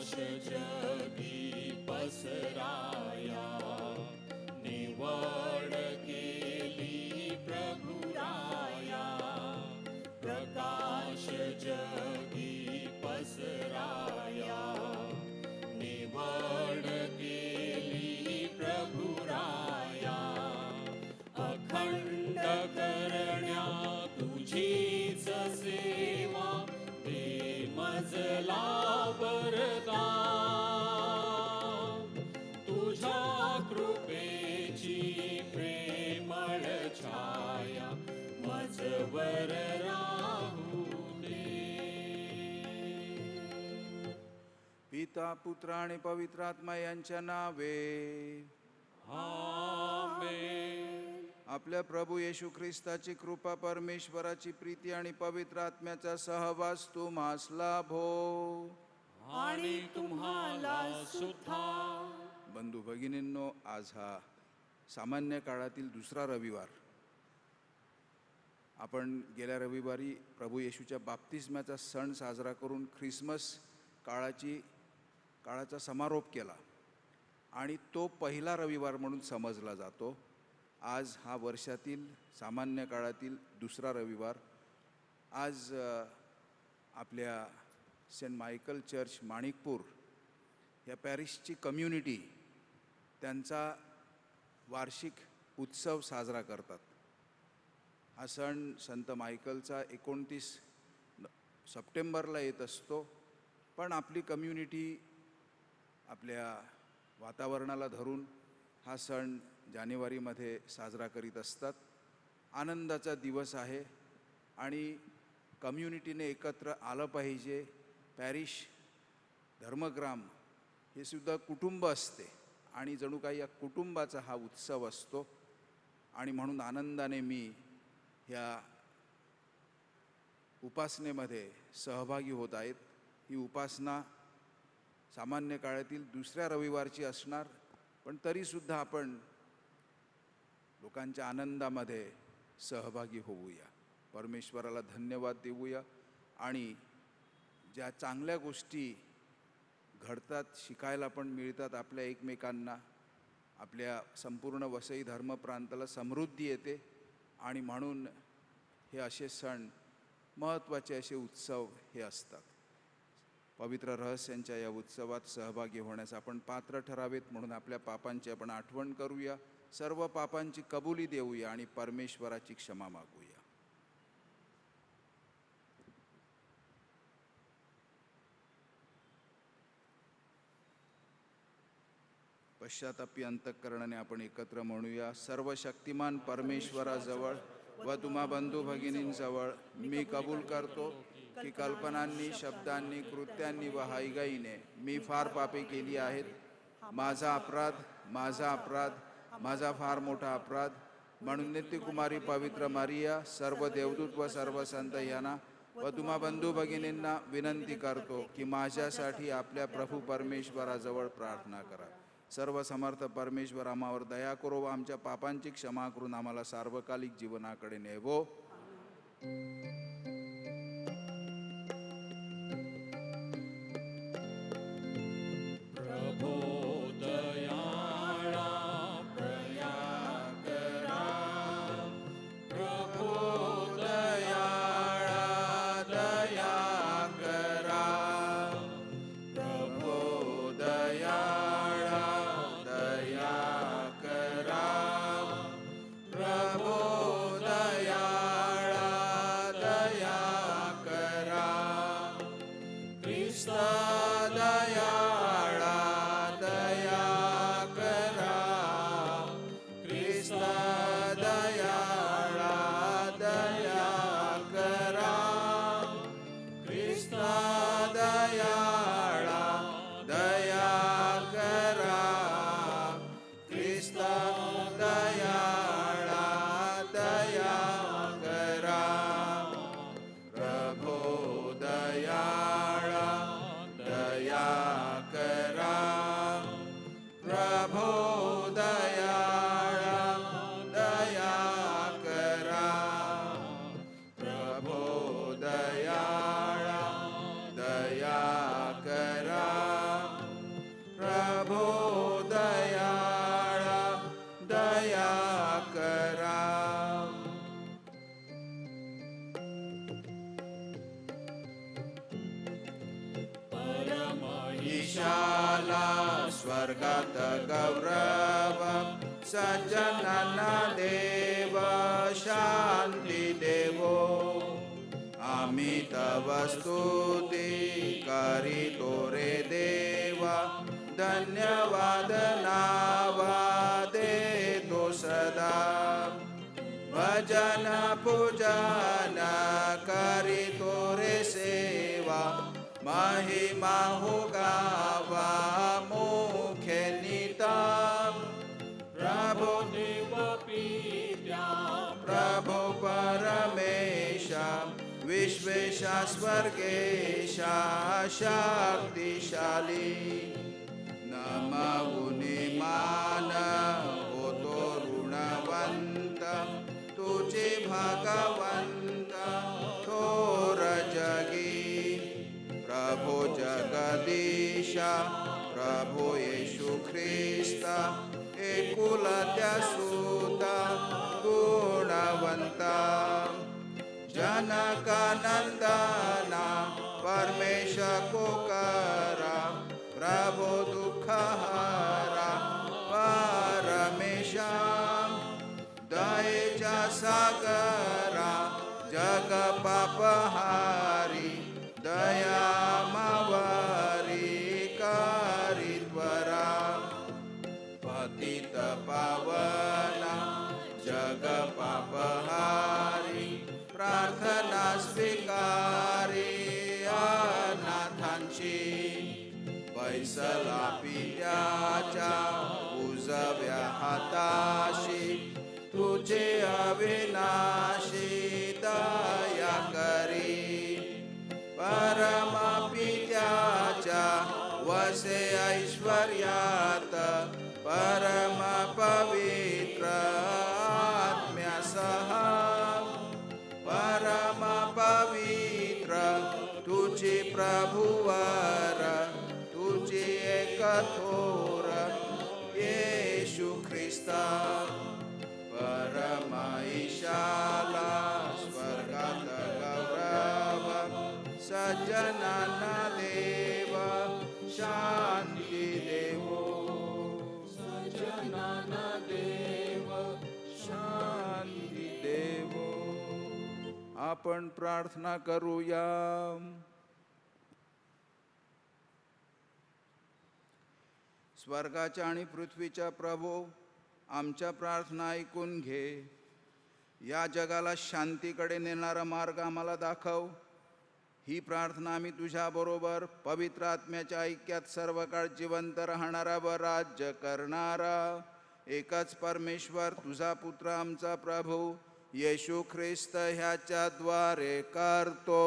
प्रकाश जगी पसराया, निवड केली प्रभुराया. प्रकाश जगी पसराया, निवड केली प्रभुराया. अखंड करण्या तुझीच सेवा, दे मजला वरदान. तुझ्या कृपेची प्रेमळ छाया मजवर राहू दे. पिता पुत्र आणि पवित्र आत्मा यांच्या नावे. आमेन. आपल्या प्रभू येशू ख्रिस्ताची कृपा, परमेश्वराची प्रीती आणि पवित्र आत्म्याचा सहवास तुम्हास लाभो. आणि तुम्हाला सुद्धा. बंधू भगिनींनो, आज हा सामान्य काळातील दुसरा रविवार. आपण गेल्या रविवारी प्रभू येशूच्या बाप्तिस्म्याचा सण साजरा करून ख्रिसमस काळाचा समारोप केला आणि तो पहिला रविवार म्हणून समजला जातो. आज हा वर्षातील सामान्य काळातील दुसरा रविवार. आज आपल्या सेंट मायकल चर्च माणिकपूर या पॅरिसची कम्युनिटी त्यांचा वार्षिक उत्सव साजरा करतात. हा सण संत मायकलचा 29 सप्टेंबरला येत असतो, पण आपली कम्युनिटी आपल्या वातावरणाला धरून हा सण जानेवारीमध्ये साजरा करीत असतात. आनंदाचा दिवस आहे आणि कम्युनिटीने एकत्र आलं पाहिजे. पॅरिश धर्मग्राम हे सुद्धा कुटुंब असते आणि जणू काही या कुटुंबाचा हा उत्सव असतो आणि म्हणून आनंदाने मी ह्या उपासनेमध्ये सहभागी होत आहेत. ही उपासना सामान्य काळातील दुसऱ्या रविवारची असणार, पण तरीसुद्धा आपण लोकांच्या आनंदामध्ये सहभागी होऊया. परमेश्वराला धन्यवाद देऊया आणि ज्या चांगल्या गोष्टी घडतात, शिकायला पण मिळतात आपल्या एकमेकांना, आपल्या संपूर्ण वसई धर्मप्रांताला समृद्धी येते आणि म्हणून हे असे सण, महत्त्वाचे असे उत्सव हे असतात. पवित्र रहस्यांच्या या उत्सवात सहभागी होण्यास आपण पात्र ठरावेत, म्हणून आपल्या पापांची आपण आठवण करूया, सर्व पापांची कबुली देऊया आणि परमेश्वराची क्षमा मागूया. पश्चातापी अंतःकरणाने आपण एकत्र म्हणूया. सर्व शक्तिमान परमेश्वराजवळ व तुम्हा बंधू भगिनींजवळ मी कबूल करतो की कल्पनांनी, शब्दांनी, कृत्यांनी व हायगाईने मी फार पापे केली आहेत. माझा अपराध, माझा अपराध, माझा फार मोठा अपराध. म्हणून नित्यकुमारी पवित्र मारिया, सर्व देवदूत व सर्व संत यांना व तुम्हा बंधू भगिनींना विनंती करतो की माझ्यासाठी आपल्या प्रभू परमेश्वराजवळ प्रार्थना करा. सर्व समर्थ परमेश्वर आम्हावर दया करो व आमच्या पापांची क्षमा करून आम्हाला सार्वकालिक जीवनाकडे नेवो. प्रभो दयाळा प्रया करा. प्रभो दयाळा दया करा. प्रभो दयाळा दया करा. प्रभो दयाळा ईशाला स्वर्गात गौरव सज्जनांना देव शांती देवो आम्ही तव स्तुती करीतो रे देवा धन्यवाद नावा देतो सदा भजन पूजन करीतो रे सेवा महिमा हो गावा मुखे नितम प्रभो देव पित्या प्रभो परमेशा विश्वेशा स्वर्गेशा शक्तिशाली नमवुनी मान होतो ऋणवंत तुझे भगवंत थोर जगी प्रभो जगदीशा प्रभो येशू ख्रिस्ता एकुलत्या सुता गुणवंता जनका नंदना परमेश को करा प्रभो दुःखहरा परमेशा दयेच्या सागरा जग पापहारी दया मावारी करीत्वरा पतित पावना जग पापहारी प्रार्थना स्वीकारी अनाथांची पैसला पित्याच्या उजव्या हाताशी तुझे अविनाशी दया करी परम पित्याच्या वसे ऐश्वर्यात परम पवित्र आत्म्यासह परम पवित्र तुझी प्रभुवर तुझी एक थोर येशू ख्रिस्ता परम ईशाला स्वर्गात गौरव सज्जनांना देव शांती देवो सज्जनांना देव शांती देवो आपण प्रार्थना करूया स्वर्गाच्या आणि पृथ्वीच्या प्रभो आमच्या प्रार्थना ऐकून घे या जगाला शांतीकडे नेणारा मार्ग आम्हाला दाखव ही प्रार्थना आम्ही तुझ्याबरोबर पवित्र आत्म्याच्या ऐक्यात सर्व काळ जिवंत राहणारा व राज्य करणारा एकच परमेश्वर तुझा पुत्र आमचा प्रभू येशू ख्रिस्त ह्याच्या द्वारे करतो.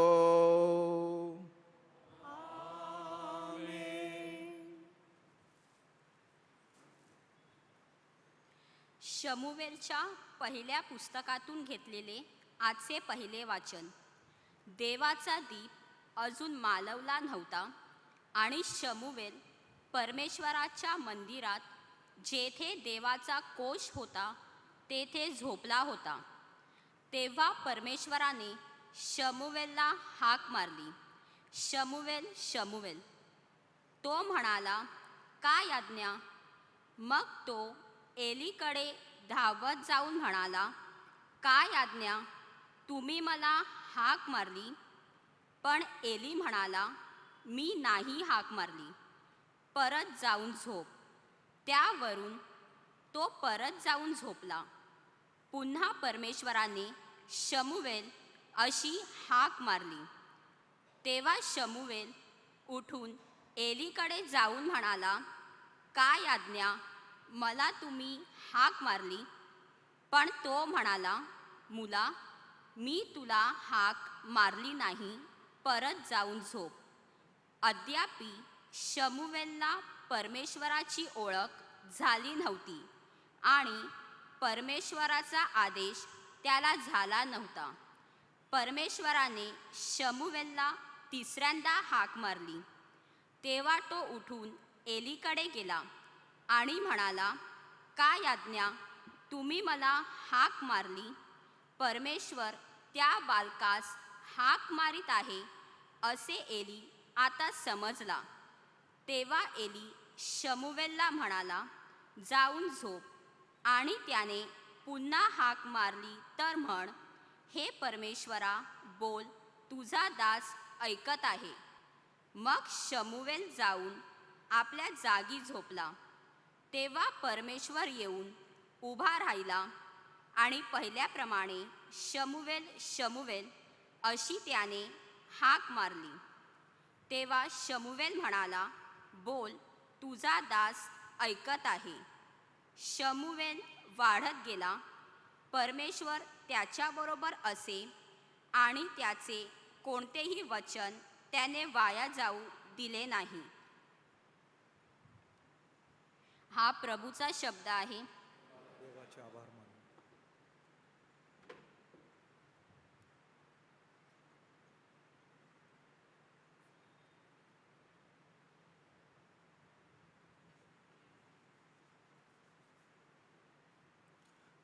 शमूवेलच्या पहिल्या पुस्तकातून घेतलेले आजचे पहिले वाचन. देवाचा दीप अजून मालवला नव्हता आणि शमूवेल परमेश्वराच्या मंदिरात जेथे देवाचा कोश होता तेथे झोपला होता. तेव्हा परमेश्वराने शमूवेलला हाक मारली, शमूवेल शमूवेल. तो म्हणाला, काय आज्ञा? मग तो एलीकडे धावत जाऊन म्हणाला, काय आज्ञा? तुम्ही मला हाक मारली. पण एली म्हणाला, मी नाही हाक मारली, परत जाऊन झोप. त्यावरून तो परत जाऊन झोपला. पुन्हा परमेश्वराने शमूवेल अशी हाक मारली. तेव्हा शमूवेल उठून एलीकडे जाऊन म्हणाला, काय आज्ञा? मला तुम्ही हाक मारली. पण तो म्हणाला, मुला, मी तुला हाक मारली नाही, परत जाऊन झोप. अद्यापि शमूवेलला परमेश्वराची ओळख झाली नव्हती आणि परमेश्वराचा आदेश त्याला झाला नव्हता. परमेश्वराने शमूवेलला तिसऱ्यांदा हाक मारली. तेव्हा तो उठून एलीकडे गेला आणि म्हणाला, काय आज्ञा? तुम्ही मला हाक मारली. परमेश्वर त्या बालकास हाक मारित आहे असे एली आता समजला. तेव्हा एली शमूवेलला म्हणाला, जाऊन झोप. आणि त्याने पुन्हा हाक मारली तर म्हण, हे परमेश्वरा बोल, तुझा दास ऐकत आहे. मग शमूवेल जाऊन आपल्या जागी झोपला. तेव्हा परमेश्वर येऊन उभा राहिला आणि पहिल्याप्रमाणे शमूवेल शमूवेल अशी त्याने हाक मारली. तेव्हा शमूवेल म्हणाला, बोल, तुझा दास ऐकत आहे. शमूवेल वाढत गेला. परमेश्वर त्याच्याबरोबर असे आणि त्याचे कोणतेही वचन त्याने वाया जाऊ दिले नाही. हा प्रभूचा शब्द आहे. देवाचे आभार मानू.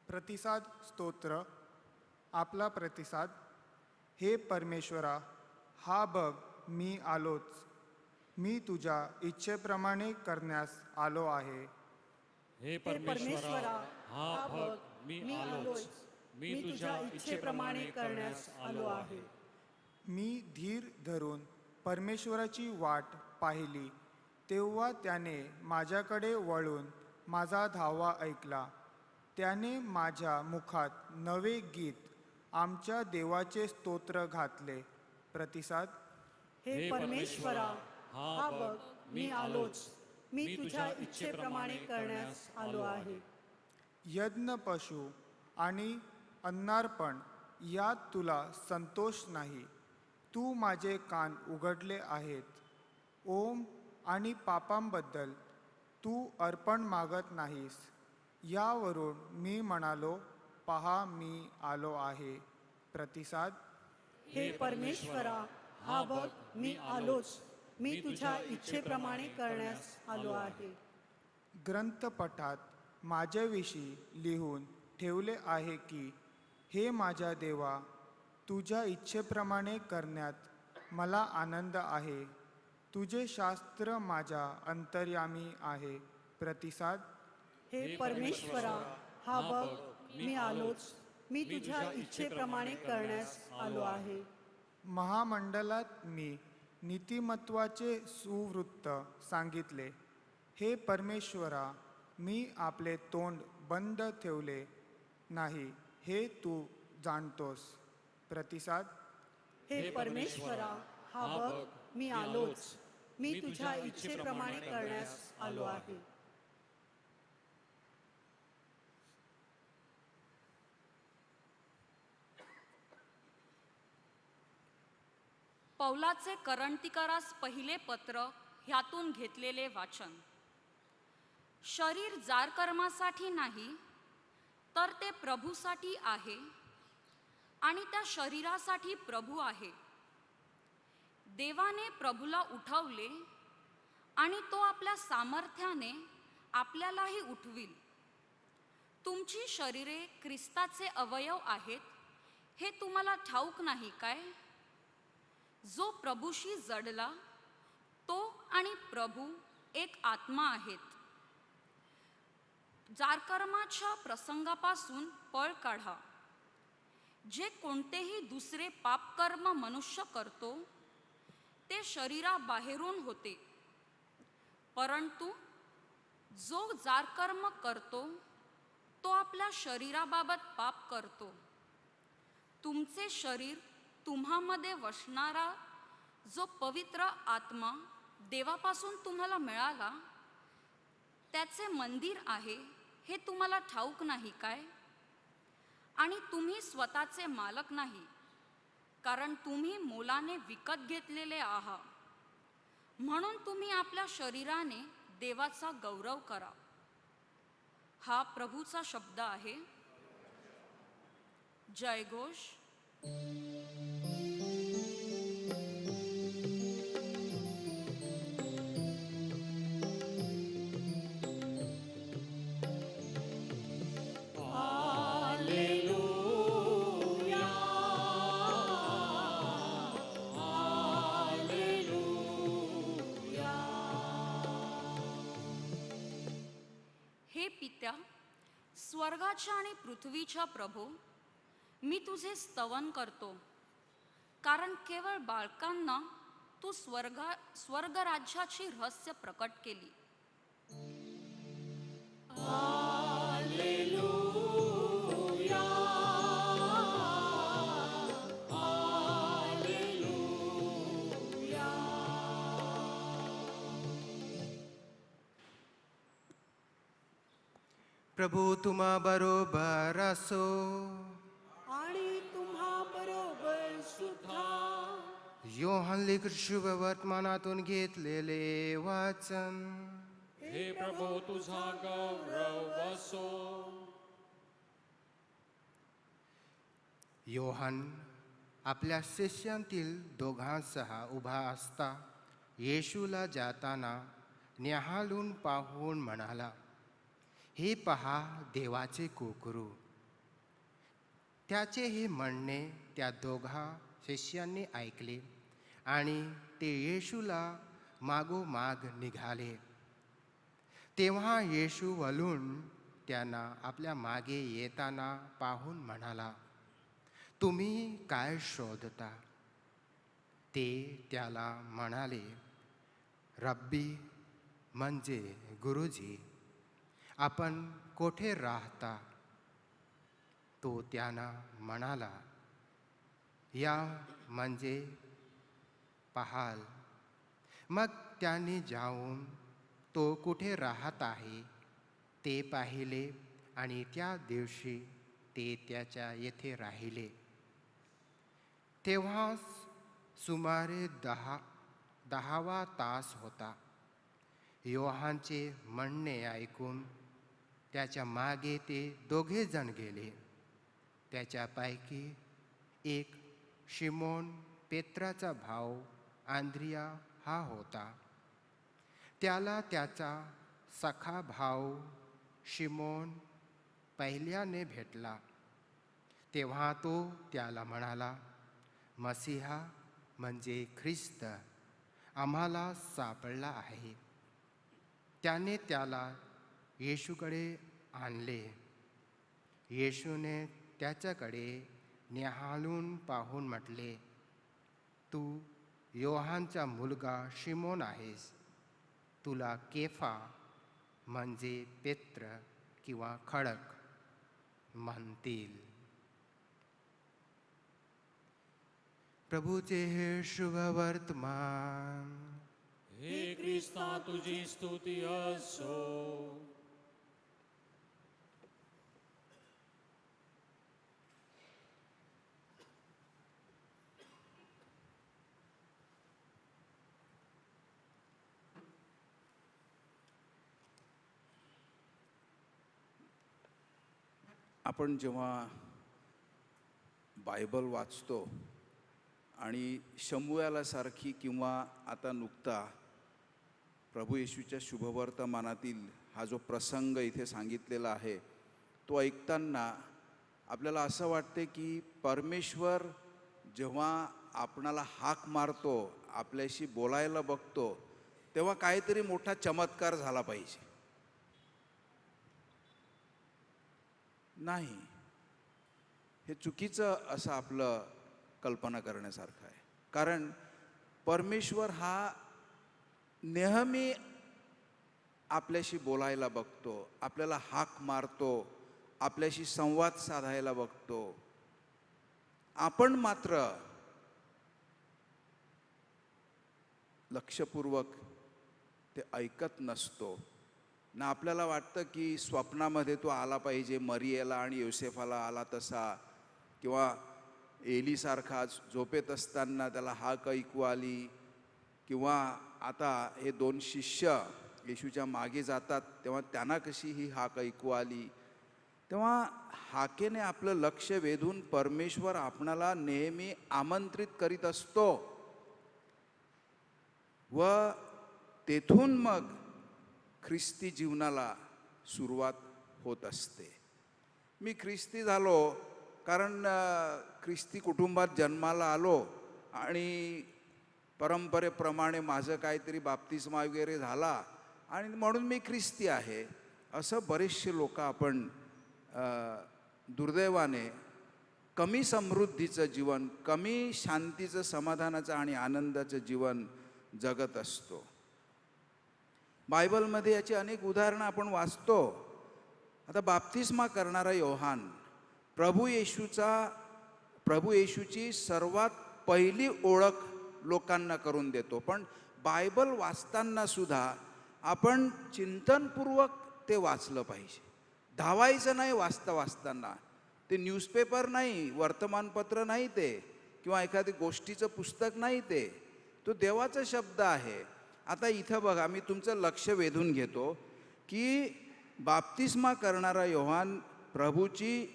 प्रतिसाद स्तोत्र. आपला प्रतिसाद. हे परमेश्वरा, हा बघ मी आलोच. मी तुझ्या इच्छेप्रमाणे करण्यास आलो आहे. हे परमेश्वरा, हा बघ मी आलोच. मी तुझ्या इच्छेप्रमाणे करण्यास आलो आहे. मी धीर धरून परमेश्वराची वाट पाहिली, तेव्हा त्याने माझ्याकडे वळून माझा धावा ऐकला. त्याने माझ्या मुखात नवे गीत, आमच्या देवाचे स्तोत्र घातले. प्रतिसाद. हे परमेश्वरा, हा बघ मी आलोच. मी तुझ्या इच्छेप्रमाणे करण्यास आलो आहे. यज्ञ, पशु आणि अन्नार्पण यात तुला संतोष नाही. तू माझे कान उघडले आहेत. ओम आणि पापांबद्दल तू अर्पण मागत नाहीस. यावरून मी म्हणालो, पहा मी आलो आहे. प्रतिसाद. हे परमेश्वरा, हा बघ मी आलोच. मी तुझ्या इच्छेप्रमाणे करण्यास आलो आहे. ग्रंथपटात माझ्याविषयी लिहून ठेवले आहे की, हे माझ्या देवा, तुझ्या इच्छेप्रमाणे करण्यात मला आनंद आहे. तुझे शास्त्र माझ्या अंतर्यामी आहे. प्रतिसाद. हे परमेश्वरा, हा बघ मी आलोच. मी तुझ्या इच्छेप्रमाणे करण्यास आलो आहे. महामंडलात मी नीतिमत्वाचे सुवृत्त सांगितले. हे परमेश्वरा, मी आपले तोंड बंद ठेवले नाही, हे तू जाणतोस. प्रतिसाद. हे परमेश्वरा, हा बघ मी आलोच. मी तुझ्या इच्छेप्रमाणे करण्यास आलो आहे. पौलाचे करंतिकारास पहिले पत्र ह्यातून घेतलेले वाचन. शरीर जारकर्मासाठी नाही, तर ते प्रभूसाठी आहे आणि त्या शरीरासाठी प्रभू आहे. देवाने प्रभूला उठवले आणि तो आपल्या सामर्थ्याने आपल्यालाही उठविल. तुमची शरीरे ख्रिस्ताचे अवयव आहेत, हे तुम्हाला ठाऊक नाही काय? जो प्रभूशी जडला तो आणि प्रभू एक आत्मा आहेत. जारकर्माच्या प्रसंगापासून पळ काढा. जे कोणतेही दुसरे पापकर्म मनुष्य करतो ते शरीराबाहेरून होते, परंतु जो जारकर्म करतो तो आपल्या शरीराबाबत पाप करतो. तुमचे शरीर तुम्हामध्ये वसणारा जो पवित्र आत्मा देवापासून तुम्हाला मिळाला, त्याचे मंदिर आहे, हे तुम्हाला ठाऊक नाही काय? आणि तुम्ही स्वतःचे मालक नाही, कारण तुम्ही मोलाने विकत घेतलेले आहात. म्हणून तुम्ही आपल्या शरीराने देवाचा गौरव करा. हा प्रभूचा शब्द आहे. जयघोष. स्वर्गाच्या आणि पृथ्वीच्या प्रभो, मी तुझे स्तवन करतो, कारण केवळ बालकांना तू स्वर्गराज्याची रहस्य प्रकट केली. प्रभू तुम्हा बरोबर असो. आणि तुम्हा बरोबर सुद्धा. योहान लिखित शुभ वर्तमानातून घेतलेले वाचन. हे प्रभो तुझा गौरव असो. योहान आपल्या शिष्यांतील दोघांसह उभा असता येशूला जाताना न्याहाळून पाहून म्हणाला, हे पहा देवाचे कोकरू. त्याचे हे म्हणणे त्या दोघा शिष्यांनी ऐकले आणि ते येशूला मागोमाग निघाले. तेव्हा येशू वळून त्यांना आपल्या मागे येताना पाहून म्हणाला, तुम्ही काय शोधता? ते त्याला म्हणाले, रब्बी म्हणजे गुरुजी, आपण कोठे राहता? तो त्यांना म्हणाला, या म्हणजे पाहाल. मग त्यांनी जाऊन तो कुठे राहत आहे ते पाहिले आणि त्या दिवशी ते त्याच्या येथे राहिले. तेव्हा सुमारे दहावा तास होता. योहानचे म्हणणे ऐकून त्याच्या मागे ते दोघे जण गेले. त्याच्यापैकी एक शिमोन पेत्राचा भाऊ आंद्रिया हा होता. त्याला त्याचा सखा भाऊ शिमोन पहिल्याने भेटला. तेव्हा तो त्याला म्हणाला, मसीहा म्हणजे ख्रिस्त आम्हाला सापडला आहे. त्याने त्याला येशूकडे आणले. येशूने त्याच्याकडे न्याहाळून पाहून म्हटले, तू योहानचा मुलगा शिमोन आहेस. तुला केफा म्हणजे पेत्र किंवा खडक म्हणतील. प्रभूचे हे शुभ वर्तमान. हे ख्रिस्ता तुझी स्तुती असो. आपण जेव्हा बायबल वाचतो आणि शमूएलासारखी किंवा आता नुकता प्रभू येशूच्या शुभवर्तमानातील हा जो प्रसंग इथे सांगितलेला आहे तो ऐकताना आपल्याला असं वाटते की परमेश्वर जेव्हा आपणाला हाक मारतो, आपल्याशी बोलायला बघतो, तेव्हा काहीतरी मोठा चमत्कार झाला पाहिजे. नाही, हे चुकीचं असं आपलं कल्पना करण्यासारखं आहे. कारण परमेश्वर हा नेहमी आपल्याशी बोलायला बघतो, आपल्याला हाक मारतो, आपल्याशी संवाद साधायला बघतो. आपण मात्र लक्षपूर्वक ते ऐकत नसतो ना. आपल्याला वाटतं की स्वप्नामध्ये तो आला पाहिजे, मरियेला आणि योसेफाला आला तसा, किंवा एलीसारखा झोपेत असताना त्याला हाक ऐकू आली, किंवा आता हे दोन शिष्य येशूच्या मागे जातात तेव्हा त्यांना कशी ही हाक ऐकू आली. तेव्हा हाकेने आपलं लक्ष वेधून परमेश्वर आपणाला नेहमी आमंत्रित करीत असतो व तेथून मग ख्रिस्ती जीवनाला सुरुवात होत असते. मी ख्रिस्ती झालो कारण ख्रिस्ती कुटुंबात जन्माला आलो आणि परंपरेप्रमाणे माझं काहीतरी बाप्तिस्मा वगैरे झाला आणि म्हणून मी ख्रिस्ती आहे, असं बरेचसे लोक आपण दुर्दैवाने कमी समृद्धीचं जीवन, कमी शांतीचं, समाधानाचं आणि आनंदाचं जीवन जगत असतो. बायबलमध्ये याची अनेक उदाहरणं आपण वाचतो. आता बाप्तिस्मा करणारा योहान प्रभू येशूची सर्वात पहिली ओळख लोकांना करून देतो. पण बायबल वाचताना सुद्धा आपण चिंतनपूर्वक ते वाचलं पाहिजे. धावायचं नाही वाचताना. ते न्यूजपेपर नाही, वर्तमानपत्र नाही ते, किंवा एखादी गोष्टीचं पुस्तक नाही ते. तो देवाचा शब्द आहे. आता इथं बघा, मी तुमचं लक्ष वेधून घेतो की बाप्तिस्मा करणारा योहान प्रभूची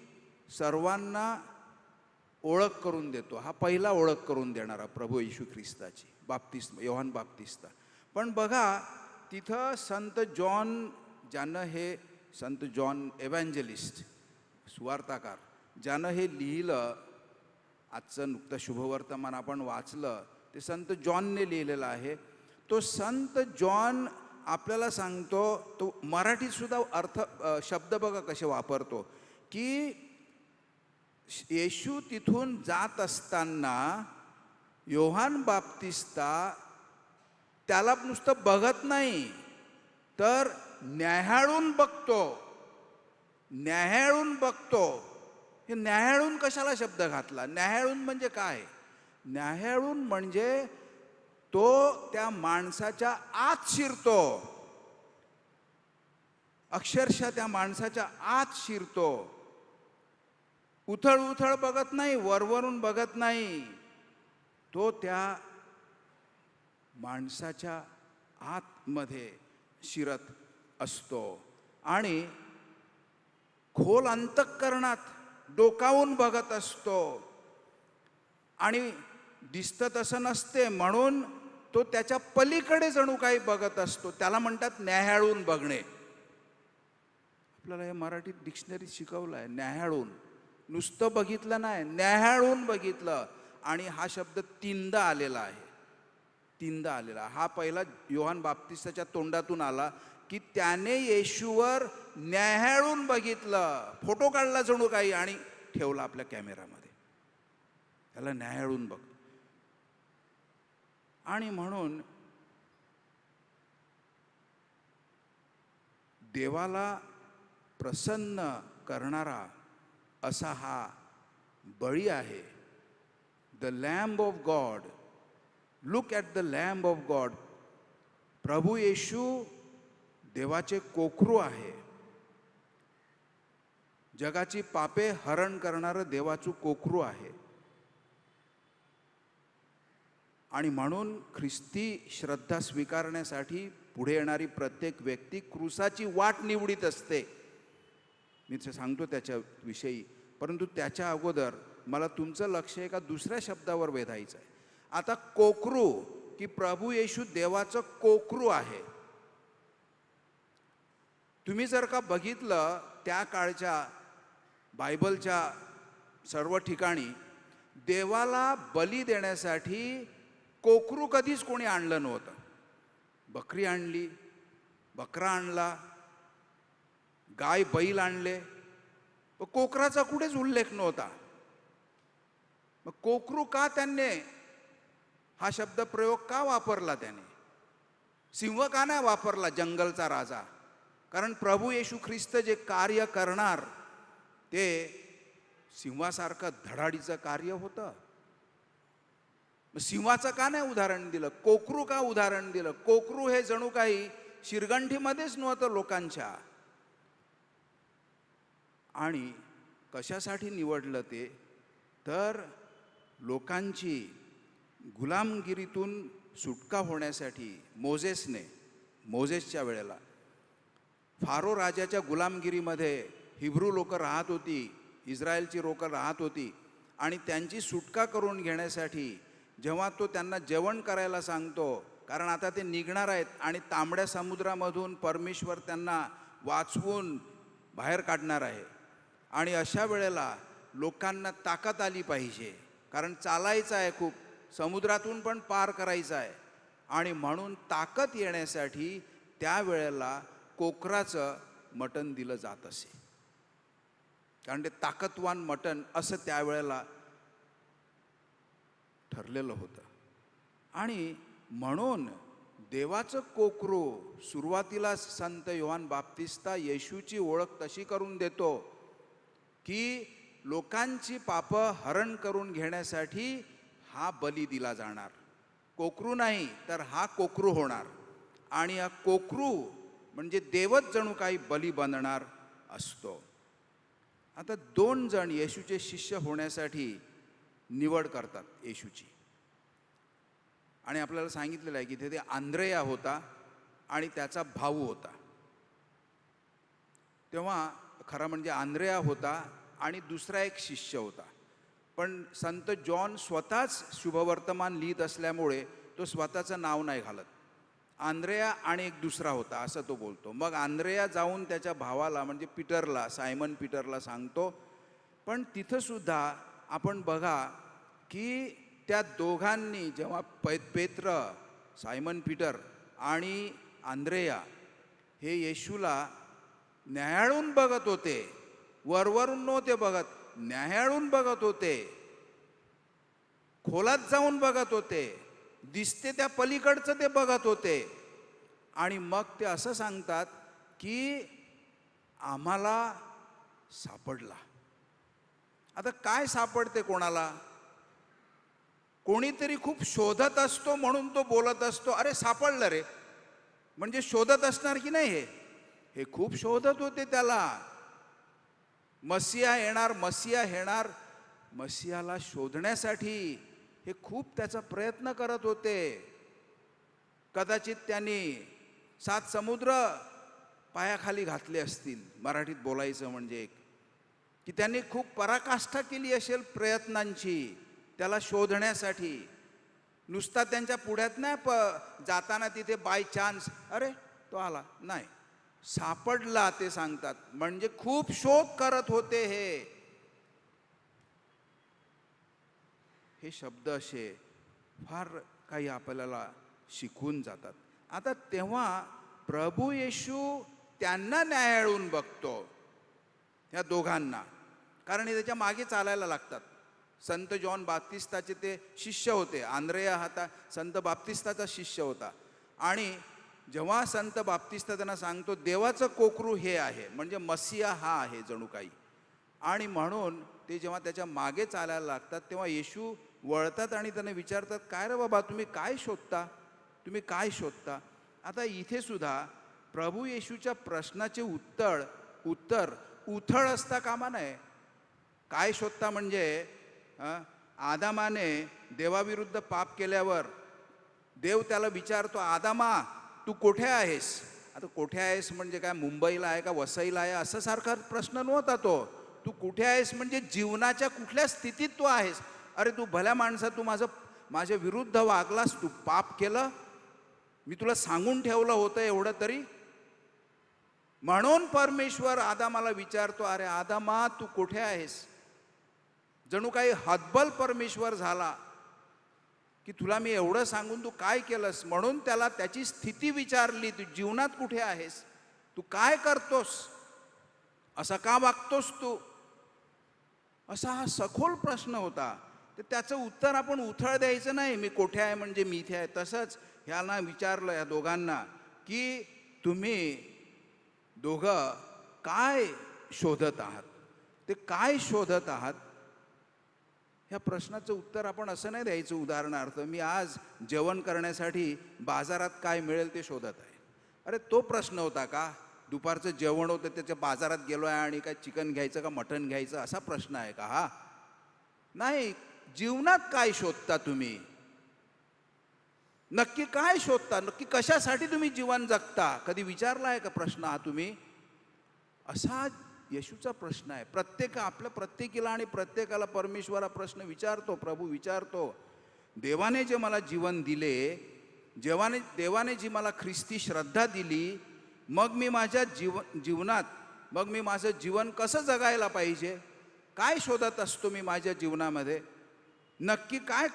सर्वांना ओळख करून देतो. हा पहिला ओळख करून देणारा प्रभू येशू ख्रिस्ताची योहान बाप्तिस्ता. पण बघा तिथं संत जॉन एव्हँजलिस्ट, सुवार्ताकार, ज्यानं हे लिहिलं, आजचं नुकतं शुभवर्तमान आपण वाचलं, ते संत जॉनने लिहिलेलं आहे. तो संत जॉन आपल्याला सांगतो, तो मराठीत सुद्धा शब्द बघा कसे वापरतो, की येशू तिथून जात असताना योहान बाप्तिस्ता त्याला नुसतं बघत नाही, तर न्याहाळून बघतो. हे न्याहाळून कशाला शब्द घातला? न्याहाळून म्हणजे काय? न्याहाळून म्हणजे तो त्या माणसाच्या आत शिरतो, अक्षरशः त्या माणसाच्या आत शिरतो. उथळ बघत नाही, वरवरून बघत नाही, तो त्या माणसाच्या आतमध्ये शिरत असतो आणि खोल अंतःकरणात डोकावून बघत असतो. आणि दिसतं तसं नसते म्हणून तो त्याच्या पलीकडे जणू काही बघत असतो. त्याला म्हणतात न्याहाळून बघणे. आपल्याला हे मराठीत डिक्शनरीत शिकवलं आहे, न्याहाळून. नुसतं बघितलं नाही, न्याहाळून बघितलं. आणि हा शब्द तीनदा आलेला आहे. हा पहिला योहान बाप्तिस्ताच्या तोंडातून आला की त्याने येशूवर न्याहाळून बघितलं, फोटो काढला जणू काही आणि ठेवला आपल्या कॅमेरामध्ये. त्याला न्याहाळून बघ. आणि म्हणून देवाला प्रसन्न करणारा असा हा बळी आहे. The lamb of God. Look at the lamb of God. प्रभू येशू देवाचे कोकरू आहे. जगाची पापे हरण करणारं देवाचं कोकरू आहे. आणि म्हणून ख्रिस्ती श्रद्धा स्वीकारण्यासाठी पुढे येणारी प्रत्येक व्यक्ती क्रूसाची वाट निवडीत असते. मी सांगतो त्याच्याविषयी, परंतु त्याच्या अगोदर मला तुमचं लक्ष एका दुसऱ्या शब्दावर वेधायचं आहे. आता कोकरू, की प्रभू येशू देवाचं कोकरू आहे. तुम्ही जर का बघितलं त्या काळच्या बायबलच्या सर्व ठिकाणी देवाला बली देण्यासाठी कोकरू कधीच कोणी आणलं नव्हतं. बकरी आणली, बकरा आणला, गाय बैल आणले, पण कोकराचा कुठेच उल्लेख नव्हता. मग कोकरू का त्यांनी हा शब्द प्रयोग का वापरला? त्याने सिंह का नाही वापरला, जंगलचा राजा? कारण प्रभू येशू ख्रिस्त जे कार्य करणार ते सिंहासारखं धडाडीचं कार्य होतं. सिंहाचं का नाही उदाहरण दिलं? कोकरू का उदाहरण दिलं? कोकरू हे जणू काही शिरगंठीमध्येच नव्हतं लोकांच्या. आणि कशासाठी निवडलं ते? तर लोकांची गुलामगिरीतून सुटका होण्यासाठी मोजेसच्या वेळेला फारो राजाच्या गुलामगिरीमध्ये हिब्रू लोक राहत होती, इस्रायलची लोक राहत होती. आणि त्यांची सुटका करून घेण्यासाठी जेव्हा तो त्यांना जेवण करायला सांगतो, कारण आता ते निघणार आहेत आणि तांबड्या समुद्रामधून परमेश्वर त्यांना वाचवून बाहेर काढणार आहे. आणि अशा वेळेला लोकांना ताकद आली पाहिजे, कारण चालायचं आहे, खूप समुद्रातून पण पार करायचं आहे. आणि म्हणून ताकद येण्यासाठी त्यावेळेला कोकराचं मटण दिलं जात असे. कारण ते ताकदवान मटण असं त्यावेळेला ठरलेलं होतं. आणि म्हणून देवाचं कोकरू सुरुवातीला संत योहान बाप्तिस्ता येशूची ओळख तशी करून देतो की लोकांची पापं हरण करून घेण्यासाठी हा बली दिला जाणार. कोकरू नाही तर हा कोकरू होणार, आणि हा कोकरू म्हणजे देवच जणू काही बली बनणार असतो. आता 2 जण येशूचे शिष्य होण्यासाठी निवड करतात येशूची, आणि आपल्याला सांगितलेलं आहे की ते आंद्रेया होता आणि त्याचा भाऊ होता. तेव्हा खरं म्हणजे आंद्रेया होता आणि दुसरा एक शिष्य होता, पण संत जॉन स्वतःच शुभवर्तमान लिहित असल्यामुळे तो स्वतःचं नाव नाही घालत. आंद्रेया आणि एक दुसरा होता असं तो बोलतो. मग आंद्रेया जाऊन त्याच्या भावाला म्हणजे पीटरला, सायमन पीटरला सांगतो. पण तिथं सुद्धा आपण बघा की त्या दोघांनी जेव्हा पेत्र, सायमन पीटर आणि आंद्रेया हे येशूला न्याहाळून बघत होते, वरवरून नव्हते बघत, न्याहाळून बघत होते, खोलात जाऊन बघत होते, दिसते त्या पलीकडचं ते बघत होते. आणि मग ते असं सांगतात की आम्हाला सापडला. आता काय सापडते कोणाला? कोणीतरी खूप शोधत असतो म्हणून तो बोलत असतो, अरे सापडलं रे, म्हणजे शोधत असणार की नाही? हे खूप शोधत होते त्याला. मसिया येणार, मसिया येणार, मसियाला शोधण्यासाठी हे खूप त्याचा प्रयत्न करत होते. कदाचित त्यांनी 7 समुद्र पायाखाली घातले असतील, मराठीत बोलायचं म्हणजे की त्यांनी खूप पराकाष्ठा केली असेल प्रयत्नांची त्याला शोधण्यासाठी. नुसता त्यांच्या पुढ्यात नाही जाताना तिथे बाय चान्स अरे तो आला, नाही, सापडला ते सांगतात. म्हणजे खूप शोध करत होते. हे शब्द असे फार काही आपल्याला शिकवून जातात. आता तेव्हा प्रभू येशू त्यांना न्याहाळून बघतो, त्या दोघांना, कारण हे त्याच्या मागे चालायला लागतात. संत जॉन बाप्तिस्ताचे ते शिष्य होते. आंद्रेया हा संत बाप्तिस्ताचा शिष्य होता. आणि जेव्हा संत बाप्तिस्ता त्यांना सांगतो देवाचं कोकरू हे आहे, म्हणजे मसिया हा आहे जणू काही, आणि म्हणून ते जेव्हा त्याच्या मागे चालायला लागतात तेव्हा येशू वळतात आणि त्यांना विचारतात, काय रे बाबा, तुम्ही काय शोधता, तुम्ही काय शोधता? आता इथे सुद्धा प्रभू येशूच्या प्रश्नाचे उत्तर उथळ असता कामा नये. काय शोधता म्हणजे आदामाने देवाविरुद्ध पाप केल्यावर देव त्याला विचारतो, आदामा तू कुठे आहेस? आता कुठे आहेस म्हणजे काय, मुंबईला आहे का वसईला आहे असं सारखा प्रश्न नव्हता तो. तू कुठे आहेस म्हणजे जीवनाच्या कुठल्या स्थितीत तू आहेस? अरे तू भल्या माणसा, तू माझ्या विरुद्ध वागलास, तू पाप केलं, मी तुला सांगून ठेवलं होतं एवढं तरी. म्हणून परमेश्वर आदामाला विचारतो, अरे आदामा तू कुठे आहेस? जणू काही हतबल परमेश्वर झाला की तुला मी एवढं सांगून तू काय केलंस. म्हणून त्याला त्याची स्थिती विचारली, तू जीवनात कुठे आहेस, तू काय करतोस, असा का वागतोस तू, असा हा सखोल प्रश्न होता. तर त्याचं उत्तर आपण उथळ द्यायचं नाही, मी कुठे आहे म्हणजे मी इथे आहे. तसंच ह्याला विचारलं, या दोघांना, की तुम्ही दोघं काय शोधत आहात, ते काय शोधत आहात? ह्या प्रश्नाचं उत्तर आपण असं नाही द्यायचं, उदाहरणार्थ मी आज जेवण करण्यासाठी बाजारात काय मिळेल ते शोधत आहे. अरे तो प्रश्न होता का? दुपारचं जेवण होतं त्याच्या बाजारात गेलो आहे आणि काय चिकन घ्यायचं का मटण घ्यायचं असा प्रश्न आहे का हा? नाही. जीवनात काय शोधता तुम्ही? नक्की काय शोधता? नक्की कशासाठी तुम्ही जीवन जगता? कधी विचारला आहे का प्रश्न हा तुम्ही? असा येशूचा प्रश्न आहे. आपल्या प्रत्येकीला आणि प्रत्येकाला परमेश्वरा प्रश्न विचारतो, प्रभू विचारतो. देवाने जे मला जीवन दिले, देवाने जी मला ख्रिस्ती श्रद्धा दिली, मग मी माझ्या जीवनात मग मी माझं जीवन कसं जगायला पाहिजे? काय शोधत असतो मी माझ्या जीवनामध्ये? नक्की काय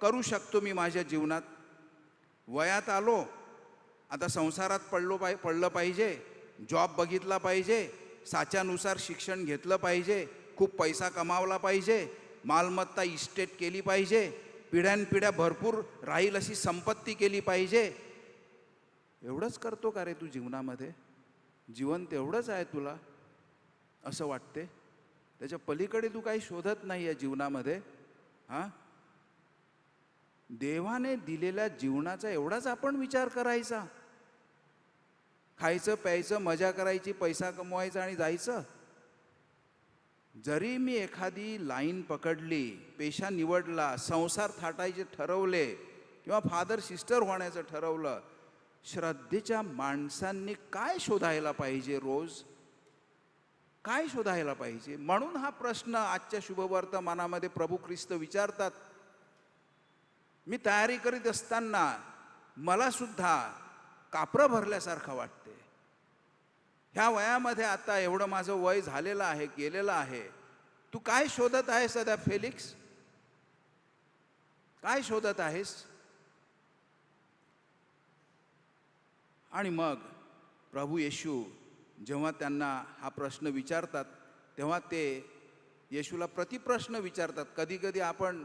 करू शकतो मी माझ्या जीवनात? वयात आलो, आता संसारात पडलं पाहिजे, जॉब बघितला पाहिजे, साच्यानुसार शिक्षण घेतलं पाहिजे, खूप पैसा कमावला पाहिजे, मालमत्ता इस्टेट केली पाहिजे, पिढ्यानपिढ्या भरपूर राहील अशी संपत्ती केली पाहिजे. एवढंच करतो का रे तू जीवनामध्ये? जीवन तेवढंच आहे तुला असं वाटते? त्याच्या पलीकडे तू काही शोधत नाही या जीवनामध्ये. हां, देवाने दिलेल्या जीवनाचा एवढाच आपण विचार करायचा. खायचं प्यायचं मजा करायची, पैसा कमवायचा आणि जायचं. जरी मी एखादी लाईन पकडली, पेशा निवडला, संसार थाटायचे ठरवले किंवा फादर सिस्टर होण्याचं ठरवलं, श्रद्धेच्या माणसांनी काय शोधायला पाहिजे? रोज काय शोधायला पाहिजे? म्हणून हा प्रश्न आजच्या शुभवर्तमानामध्ये प्रभू ख्रिस्त विचारतात. मी तयारी करीत असताना मला सुद्धा कापरं भरल्यासारखं वाटते. ह्या वयामध्ये आता एवढं माझं वय झालेलं आहे, गेलेलं आहे. तू काय शोधत आहेस सध्या फेलिक्स? काय शोधत आहेस? आणि मग प्रभू येशू जेव्हा त्यांना हा प्रश्न विचारतात तेव्हा ते येशूला प्रतिप्रश्न विचारतात. कधी कधी आपण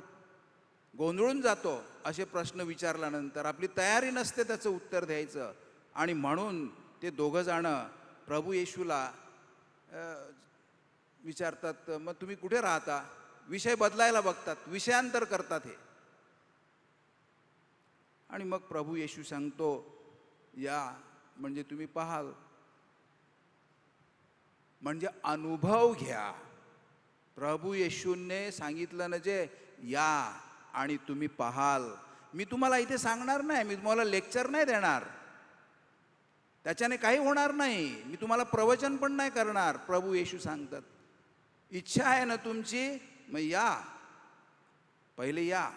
गोंधळून जातो असे प्रश्न विचारल्यानंतर, आपली तयारी नसते त्याचं उत्तर द्यायचं. आणि म्हणून ते दोघं जणं प्रभू येशूला विचारतात, मग तुम्ही कुठे राहता? विषय बदलायला बघतात, विषयांतर करतात हे. आणि मग प्रभू येशू सांगतो, या म्हणजे तुम्ही पाहाल, म्हणजे अनुभव घ्या. प्रभू येशूने सांगितलं ना, जे या आणि तुम्ही पाहाल. मी तुम्हाला इथे सांगणार नाही, मी तुम्हाला लेक्चर नाही देणार, त्याच्याने काही होणार नाही. मी तुम्हाला प्रवचन पण नाही करणार. प्रभू येशू सांगतात, इच्छा आहे ना तुमची, मग या, पहिले या,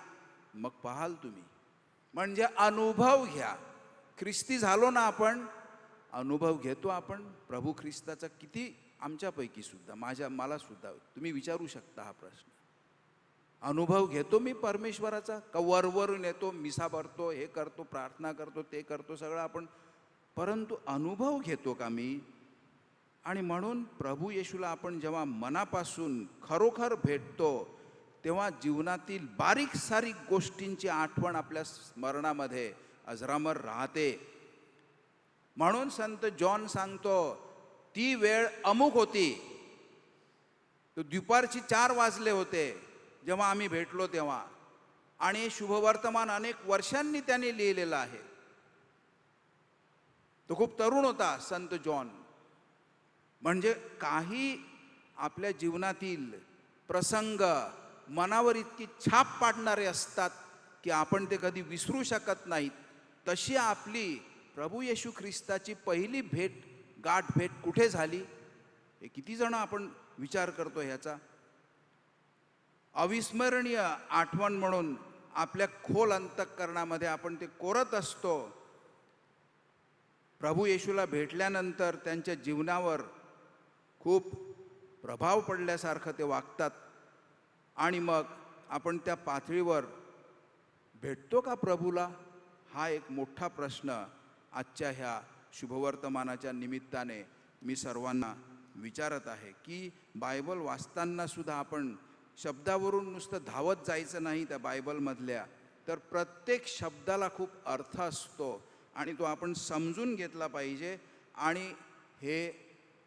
मग पाहाल तुम्ही. म्हणजे अनुभव घ्या. ख्रिस्ती झालो ना आपण, अनुभव घेतो आपण प्रभू ख्रिस्ताचा. किती आमच्यापैकी सुद्धा, मला सुद्धा तुम्ही विचारू शकता हा प्रश्न. अनुभव घेतो मी परमेश्वराचा का? वरवरून येतो, मिसा भरतो, हे करतो, प्रार्थना करतो, ते करतो सगळं आपण, परंतु अनुभव घेतो का मी? आणि म्हणून प्रभू येशूला आपण जेव्हा मनापासून खरोखर भेटतो तेव्हा जीवनातील बारीक सारीक गोष्टींची आठवण आपल्या स्मरणामध्ये अजरामर राहते. म्हणून संत जॉन सांगतो, ती वेळ अमुक होती, तो दुपारची 4 वाजले होते जेव्हा आम्ही भेटलो तेव्हा. आणि शुभवर्तमान अनेक वर्षांनी त्याने लिहिलेलं आहे. तो खूप तरुण होता संत जॉन. म्हणजे काही आपल्या जीवनातील प्रसंग मनावर इतकी छाप पाडणारे असतात की आपण ते कधी विसरू शकत नाहीत. तशी आपली प्रभू येशू ख्रिस्ताची पहिली गाठ भेट कुठे झाली हे किती जण आपण विचार करतो ह्याचा. अविस्मरणीय आठवण म्हणून आपल्या खोल अंतःकरणामध्ये आपण ते कोरत असतो. प्रभू येशूला भेटल्यानंतर त्यांच्या जीवनावर खूप प्रभाव पडल्यासारखं ते वागतात. आणि मग आपण त्या पातळीवर भेटतो का प्रभूला? हा एक मोठा प्रश्न आजच्या ह्या शुभवर्तमानाच्या निमित्ताने मी सर्वांना विचारत आहे की बायबल वाचताना सुद्धा आपण शब्दावरून नुसतं धावत जायचं नाही त्या बायबलमधल्या, तर प्रत्येक शब्दाला खूप अर्थ असतो आणि तो आपण समजून घेतला पाहिजे. आणि हे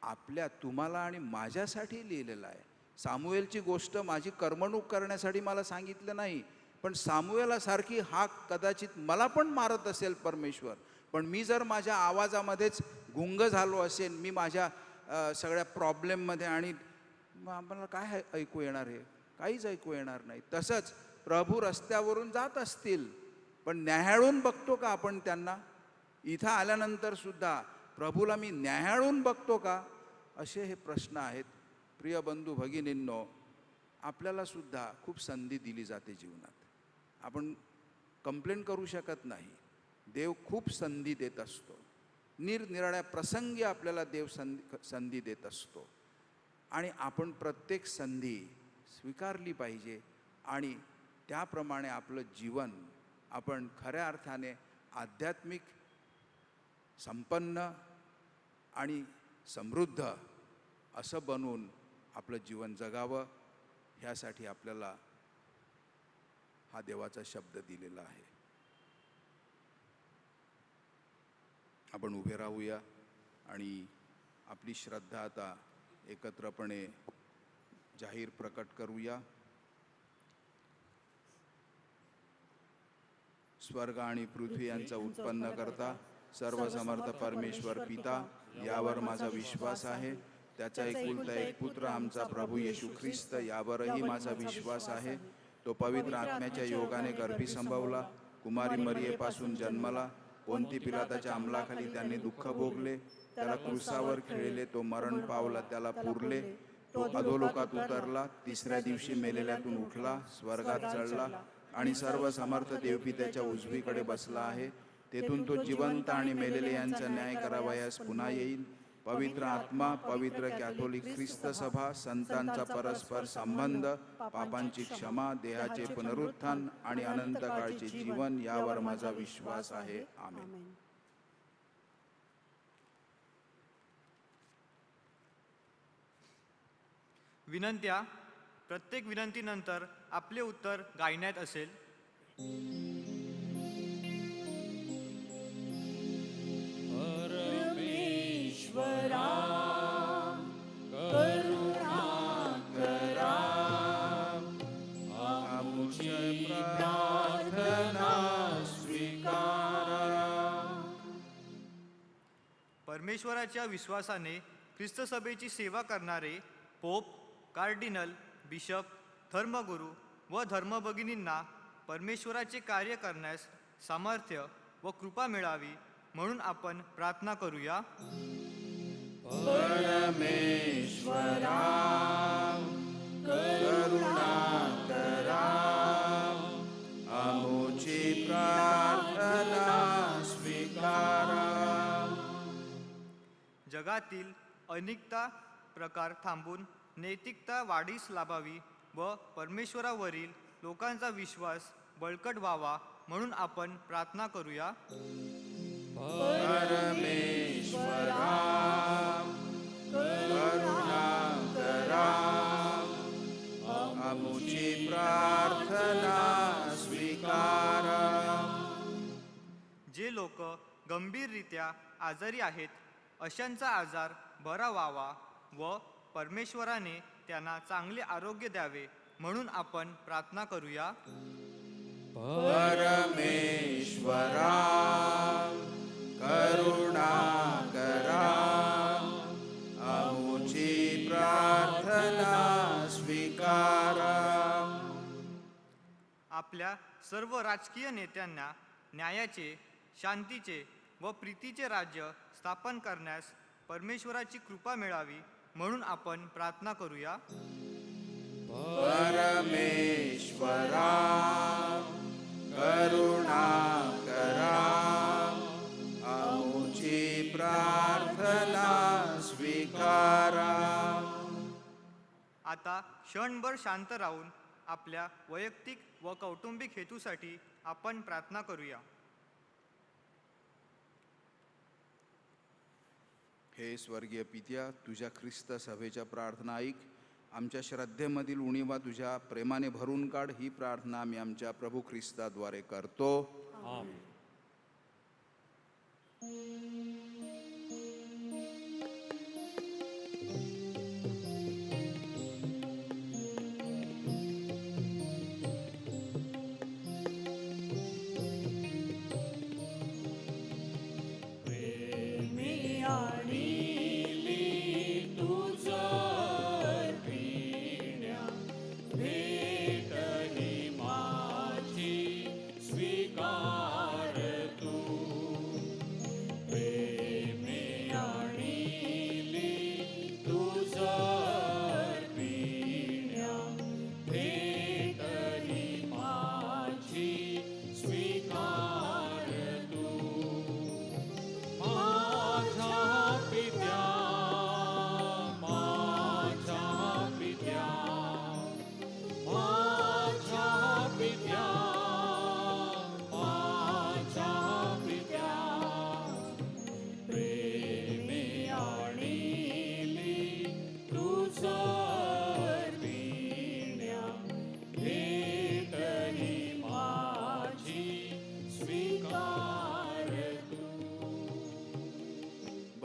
आपल्या तुम्हाला आणि माझ्यासाठी लिहिलेलं आहे. सामुएलची गोष्ट माझी करमणूक करण्यासाठी मला सांगितलं नाही, पण सामुएलासारखी हाक कदाचित मला पण मारत असेल परमेश्वर, पण मी जर माझ्या आवाजामध्येच गुंग झालो असेल, मी माझ्या सगळ्या प्रॉब्लेममध्ये, आणि आम्हाला काय ऐकू येणार आहे? काहीच ऐकू येणार नाही. तसंच प्रभू रस्त्यावरून जात असतील, पण न्याहाळून बघतो का आपण त्यांना? इथं आल्यानंतर सुद्धा प्रभूला मी न्याहाळून बघतो का? असे हे प्रश्न आहेत. प्रिय बंधू भगिनींनो, आपल्याला सुद्धा खूप संधी दिली जाते जीवनात. आपण कंप्लेंट करू शकत नाही. देव खूप संधी देत असतो. निरनिराळ्या प्रसंगी आपल्याला देव संधी देत असतो आणि आपण प्रत्येक संधी स्वीकारली पाहिजे आणि त्याप्रमाणे आपलं जीवन आपण खऱ्या अर्थाने आध्यात्मिक, संपन्न आणि समृद्ध असं बनवून आपलं जीवन जगावं, ह्यासाठी आपल्याला हा देवाचा शब्द दिलेला आहे. आपण उभे राहूया आणि आपली श्रद्धा आता एकत्रपणे जाहीर प्रकट करूया. स्वर्ग आणि पृथ्वी यांचा उत्पन्न करता सर्व समर्थ परमेश्वर पिता, यावर माझा विश्वास आहे. त्याचा एकुलता एक पुत्र आमचा प्रभू येशू ख्रिस्त, यावरही माझा विश्वास आहे. तो पवित्र आत्म्याच्या योगाने गर्भी संभवला, कुमारी मरियेपासून जन्मला, पोंती पिलाताच्या अंमलाखाली त्यांनी दुःख भोगले, त्याला क्रूसावर खिळले, तो मरण पावला, त्याला पुरले, तो अधोलोकात उतरला, तिसऱ्या दिवशी मेलेल्यातून उठला, स्वर्गात चढला आणि सर्व समर्थ देवपित्याच्या उजवीकडे बसला आहे. तेथून तो जिवंत आणि मेलेले यांचा न्याय करावयास पुन्हा येईल. पवित्र आत्मा, पवित्र कॅथोलिक ख्रिस्त सभा, संतांचा परस्पर संबंध, पापांची क्षमा, देहाचे पुनरुत्थान आणि अनंत काळचे जीवन, यावर माझा विश्वास आहे. आमेन. विनंत्या. प्रत्येक विनंतीनंतर आपले उत्तर गायण्यात असेल. परमेश्वरा करुणा करा, आमची प्रार्थना स्वीकारा. परमेश्वराच्या विश्वासाने ख्रिस्त सभेची सेवा करणारे पोप, कार्डिनल, बिशप, धर्मगुरू व धर्मभगिनींना परमेश्वराचे कार्य करण्यास सामर्थ्य व कृपा मिळावी म्हणून आपण प्रार्थना करूया. परमेश्वरा करुणा करा, आमची प्रार्थना स्वीकारा. जगातील अनेकता प्रकार थांबून नैतिकता वाढीस लाभावी व परमेश्वरावरील लोकांचा विश्वास बळकट व्हावा म्हणून आपण प्रार्थना करूया. परमेश्वरा करुणा करा, आमची प्रार्थना स्वीकारा. जे लोक गंभीररित्या आजारी आहेत अशांचा आजार बरा व्हावा व परमेश्वराने त्यांना चांगले आरोग्य द्यावे म्हणून आपण प्रार्थना करूया. परमेश्वरा करुणा करा, आमची प्रार्थना स्वीकारा. आपल्या सर्व राजकीय नेत्यांना न्यायाचे, शांतीचे व प्रीतीचे राज्य स्थापन करण्यास परमेश्वराची कृपा मिळावी म्हणून आपण प्रार्थना करूया. परमेश्वरा करुणा करा, आमची प्रार्थना स्वीकारा. आता क्षणभर शांत राहून आपल्या वैयक्तिक व कौटुंबिक हेतूसाठी आपण प्रार्थना करूया. हे स्वर्गीय पित्या, तुझ्या ख्रिस्त सभेच्या प्रार्थना ऐक. आमच्या श्रद्धेमधील उणीवा तुझ्या प्रेमाने भरून काढ. ही प्रार्थना आम्ही आमच्या प्रभू ख्रिस्ताद्वारे करतो. आमेन. स्वीकार तू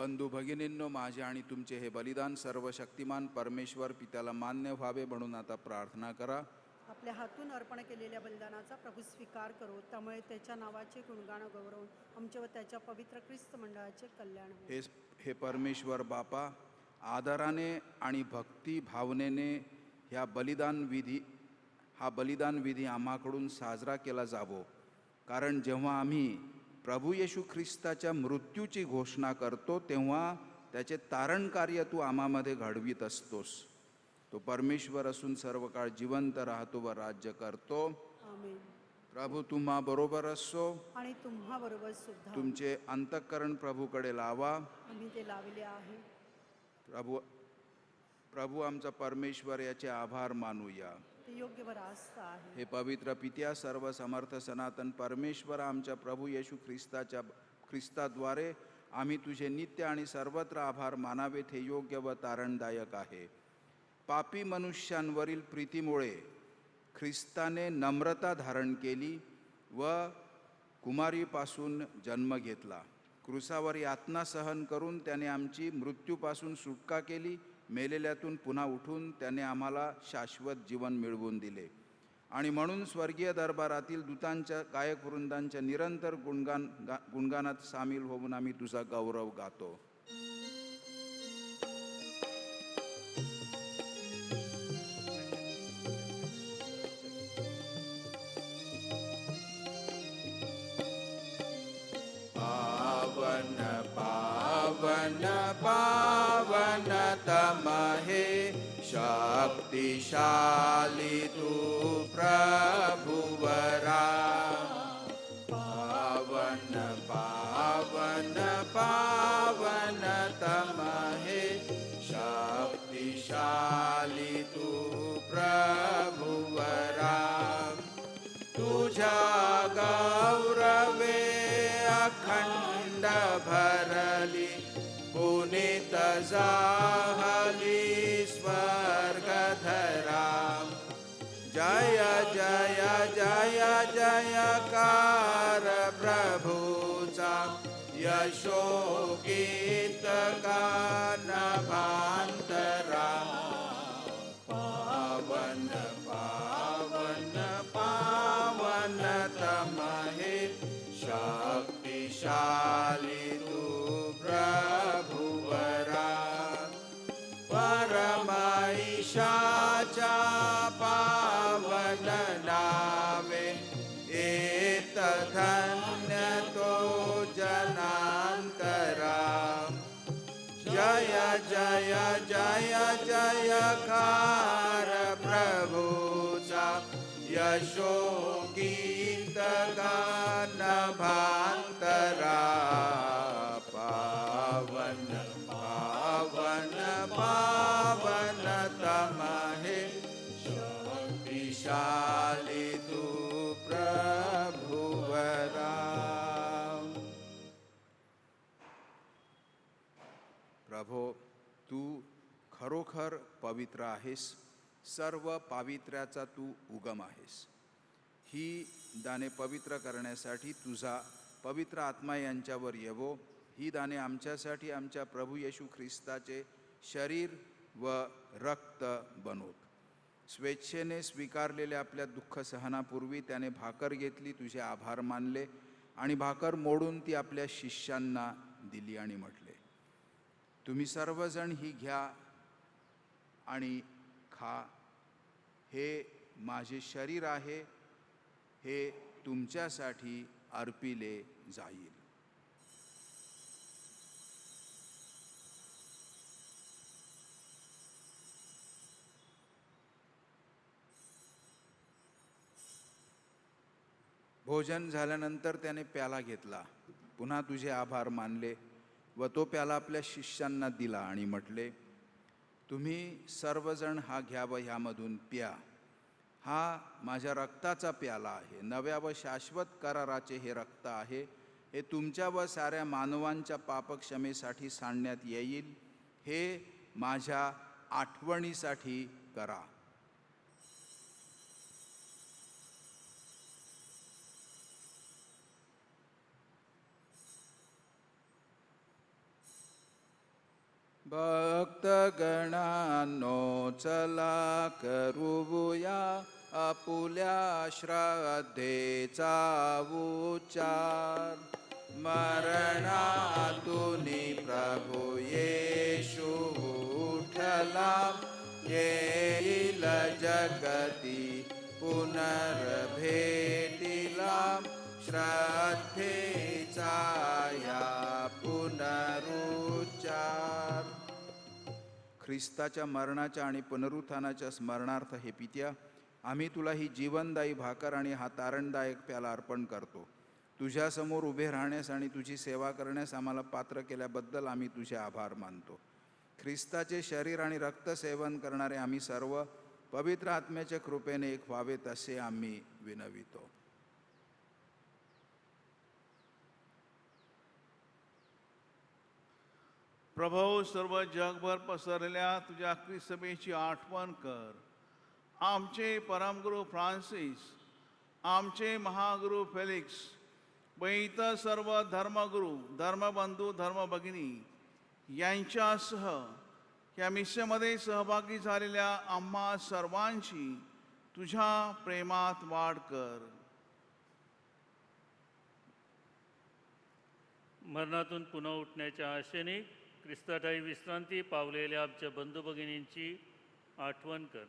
बंधू भगिनींनो, माझे आणि तुमचे हे बलिदान सर्व शक्तिमान परमेश्वर पित्याला मान्य व्हावे म्हणून आता प्रार्थना करा. आपल्या हातून अर्पण केलेल्या बलिदानाचा प्रभू स्वीकार करो. त्यामुळे त्याच्या नावाचे गुणगान गौरव आमचे व त्याच्या पवित्र ख्रिस्त मंडळाचे कल्याण हो. हे परमेश्वर बापा, आदराने आणि भक्ती भावनेने हा बलिदान विधी आम्हाकडून साजरा केला जावो. कारण जेव्हा आम्ही प्रभू येशू ख्रिस्ताच्या मृत्यूची घोषणा करतो तेव्हा त्याचे तारण कार्य तू आम्हामध्ये घडवीत असतोस. तो परमेश्वर असून सर्व काळ जिवंत राहतो व राज्य करतो. आमेन. प्रभू तुम्हा बरोबर असो. आणि तुम्हा बरोबर सुद्धा. तुमचे अंतःकरण प्रभूकडे लावा. आम्ही ते लावले आहे. प्रभू आमचा परमेश्वर, याचे आभार मानूया. ते योग्य व रास्त आहे. हे पवित्र पित्या, सर्व समर्थ सनातन परमेश्वर, आमच्या प्रभू येशू ख्रिस्ताद्वारे आम्ही तुझे नित्य आणि सर्वत्र आभार मानावेत. हे योग्य व तारणदायक आहे. पापी मनुष्यांवरील प्रीतीमुळे ख्रिस्ताने नम्रता धारण केली व कुमारीपासून जन्म घेतला. क्रूसावर यातना सहन करून त्याने आमची मृत्यूपासून सुटका केली. मेलेल्यातून पुन्हा उठून त्याने आम्हाला शाश्वत जीवन मिळवून दिले. आणि म्हणून स्वर्गीय दरबारातील दूतांच्या गायक वृंदांच्या निरंतर गुणगानात सामील होऊन आम्ही तुझा गौरव गातो. पावन पावन पावन तमहे शक्तिशाली तू प्रभुवरा. पावन पावन पावन तमहे शक्तिशाली तू प्रभुवरा. तुझ्या गौरवे अखंड भरली, पुनीत जाहली स्वर्गधरा. जय जय जय जयकार प्रभूचा, यशोगीत गान भांतरा. पावन पावन पावन तमहे शक्तिशाली तू प्रभुवरा. परमैशाच्या पावन नावे एत धन्य तो जनांतरा. जय जय जय जयकार प्रभूचा, यशोगीत गान भांतरा. पावन पावन पावन तमहे शक्तिशाली तू प्रभुवरा. प्रभो, तू खरोखर पवित्र आहेस. सर्व पावित्र्याचा तू उगम आहेस. ही दाने पवित्र करण्यासाठी तुझा पवित्र आत्मा यांच्यावर येवो. ही दाने आमच्यासाठी आमच्या प्रभू येशू ख्रिस्ताचे शरीर व रक्त बनवत. स्वेच्छेने स्वीकारलेल्या आपल्या दुःख सहनापूर्वी त्याने भाकर घेतली, तुझे आभार मानले आणि भाकर मोडून ती आपल्या शिष्यांना दिली आणि म्हटले, तुम्ही सर्वजण ही घ्या आणि खा. हे माझे शरीर आहे, हे तुमच्यासाठी अर्पिले जाईल. भोजन झाल्यानंतर त्याने प्याला घेतला, पुन्हा तुझे आभार मानले व तो प्याला आपल्या शिष्यांना दिला आणि म्हटले, तुम्ही सर्वजण हा घ्या व ह्यामधून प्या. हा माझ्या रक्ताचा प्याला आहे. नव्या व शाश्वत कराराचे हे रक्त आहे. हे तुमच्या व साऱ्या मानवांच्या पापक्षमेसाठी सांडण्यात येईल. हे माझ्या आठवणीसाठी करा. भक्तगणांनो चला करूया आपुल्या श्रद्धेचा उच्चार. मरणातून प्रभू येशू उठला, येईल जगती पुनर्भेटीला. श्रद्धेचा या पुनरुच्चार. ख्रिस्ताच्या मरणाच्या आणि पुनरुत्थानाच्या स्मरणार्थ हे पित्या, आम्ही तुला ही जीवनदायी भाकर आणि हा तारणदायक प्याला अर्पण करतो. तुझ्यासमोर उभे राहण्यास आणि तुझी सेवा करण्यास आम्हाला पात्र केल्याबद्दल आम्ही तुझे आभार मानतो. ख्रिस्ताचे शरीर आणि रक्त सेवन करणारे आम्ही सर्व पवित्र आत्म्याच्या कृपेने एक व्हावेत असे आम्ही विनवितो. प्रभू, सर्व जगभर पसरलेल्या तुझ्या ख्रिस्त सभेची आठवण कर. आमचे परमगुरू फ्रान्सिस, आमचे महागुरू फेलिक्स व इतर सर्व धर्मगुरू, धर्मबंधू, धर्मभगिनी यांच्यासह या मिशनमध्ये सहभागी झालेल्या आम्हा सर्वांची तुझ्या प्रेमात वाढ कर. मरणातून पुन्हा उठण्याच्या आशेने ख्रिस्ताठाई विश्रांती पावलेल्या आमच्या बंधू भगिनींची आठवण कर.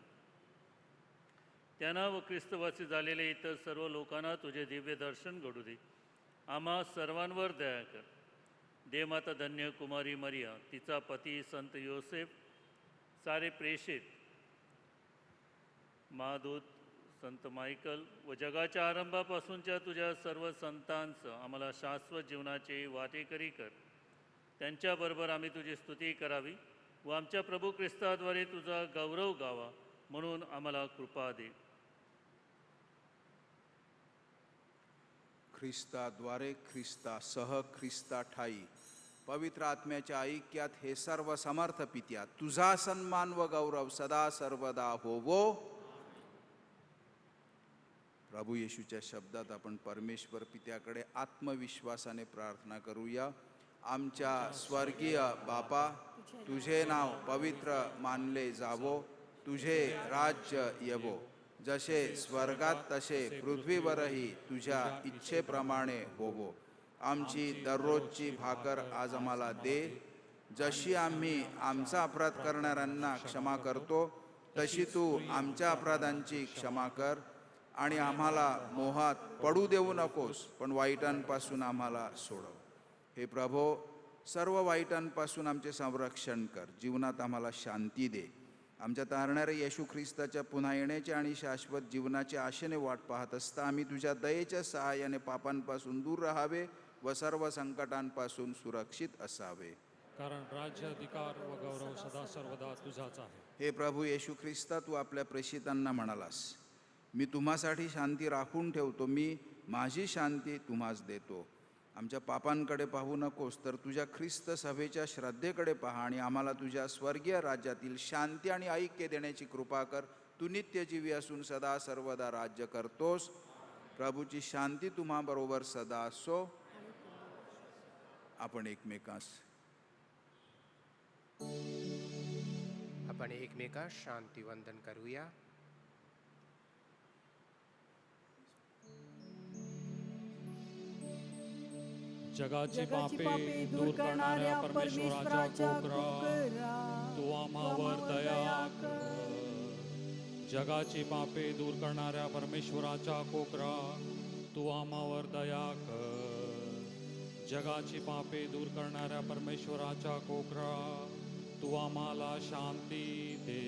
त्यांना व ख्रिस्तवासी झालेल्या इतर सर्व लोकांना तुझे दिव्य दर्शन घडू दे. आम्हा सर्वांवर दया कर. देवमाता धन्य कुमारी मरिया, तिचा पती संत योसेफ, सारे प्रेषित, महादूत संत मायकल व जगाच्या आरंभापासूनच्या तुझ्या सर्व संतांचं आम्हाला शाश्वत जीवनाचे वाटेकरी कर. त्यांच्याबरोबर आम्ही तुझी स्तुती करावी व आमच्या प्रभू ख्रिस्ताद्वारे तुझा गौरव गावा, म्हणून आम्हाला कृपा दे. ख्रिस्ताद्वारे, ख्रिस्तासह, ख्रिस्ता ठाई पवित्र आत्म्याच्या ऐक्यात हे सर्व समर्थ पित्या, तुझा सन्मान व गौरव सदा सर्वदा होवो. प्रभू येशूच्या शब्दात आपण परमेश्वर पित्याकडे आत्मविश्वासाने प्रार्थना करूया. आमच्या स्वर्गीय बापा, तुझे नाव पवित्र मानले जावो, तुझे राज्य येवो, जसे स्वर्गात तसे पृथ्वीवरही तुझ्या इच्छेप्रमाणे होवो. आमची दररोजची भाकर आज आम्हाला दे. जशी आम्ही आमचा अपराध करणाऱ्यांना क्षमा करतो, तशी तू आमच्या अपराधांची क्षमा कर. आणि आम्हाला मोहात पडू देऊ नकोस, पण वाईटांपासून आम्हाला सोडव. हे प्रभो, सर्व वाईटांपासून आमचे संरक्षण कर. जीवनात आम्हाला शांती दे. आमच्या तारणाऱ्या येशू ख्रिस्ताच्या पुन्हा येण्याच्या आणि शाश्वत जीवनाच्या आशेने वाट पाहत असता आम्ही तुझ्या दयेच्या सहाय्याने पापांपासून दूर राहावे व सर्व संकटांपासून सुरक्षित असावे. कारण राज्य, अधिकार व गौरव सदा सर्वदा तुझाच आहे. हे प्रभू येशू ख्रिस्ता, तू आपल्या प्रेषितांना म्हणालास, मी तुम्हासाठी शांती राखून ठेवतो, मी माझी शांती तुम्हास देतो. आमच्या पापांकडे पाहू नकोस, तर तुझ्या ख्रिस्त सभेच्या श्रद्धेकडे पहा आणि आम्हाला तुझ्या स्वर्गीय राज्यातील शांती आणि ऐक्य देण्याची कृपा कर. तू नित्यजीवी असून सदा सर्वदा राज्य करतोस. प्रभूची शांती तुम्हाबरोबर सदा असो. आपण एकमेकांस शांती वंदन करूया. जगाची पापे दूर करणाऱ्या परमेश्वराच्या कोकरा, तू आम्हावर दया कर. जगाची पापे दूर करणाऱ्या परमेश्वराच्या कोकरा, तू आम्हावर दया कर. जगाची पापे दूर करणाऱ्या परमेश्वराच्या कोकरा, तू आम्हाला शांती दे.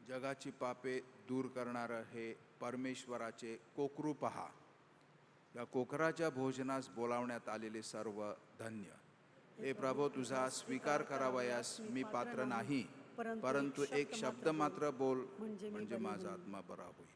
जगाची पापे दूर करणारं हे परमेश्वराचे कोकरू पहा. या कोकराच्या भोजनास बोलावण्यात आलेले सर्व धन्य. हे प्रभो, तुझा स्वीकार करावयास मी पात्र नाही, परंतु एक शब्द मात्र बोल, म्हणजे माझा आत्मा बरा होईल.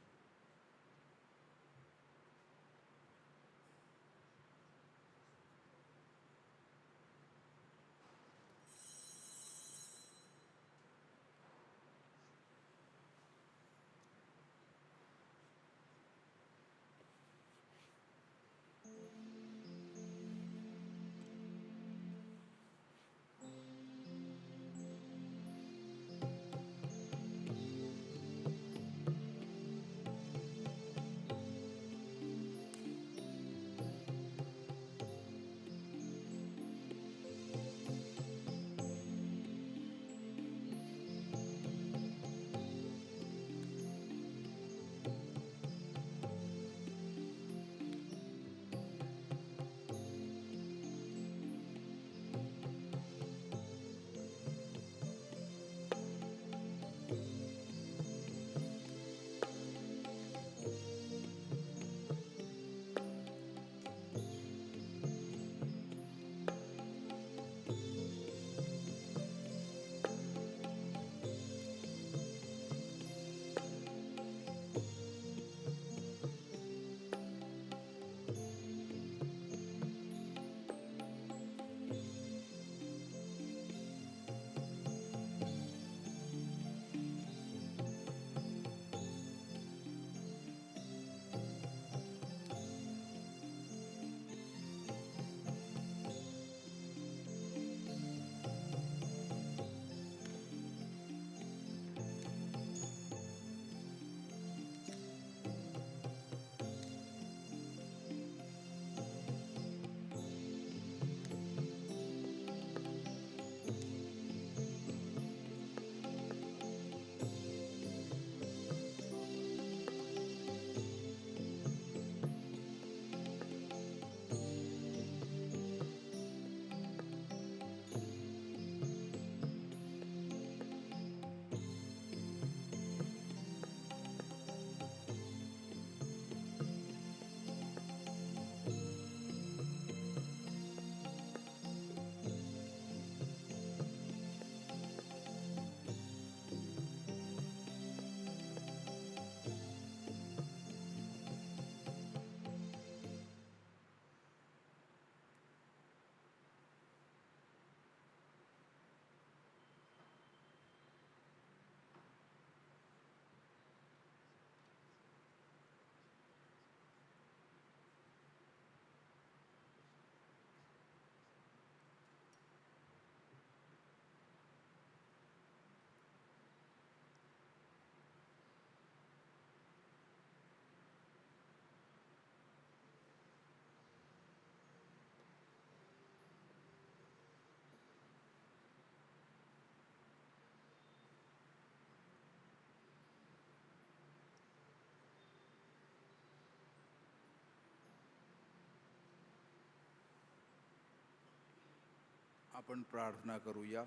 आपण प्रार्थना करूया.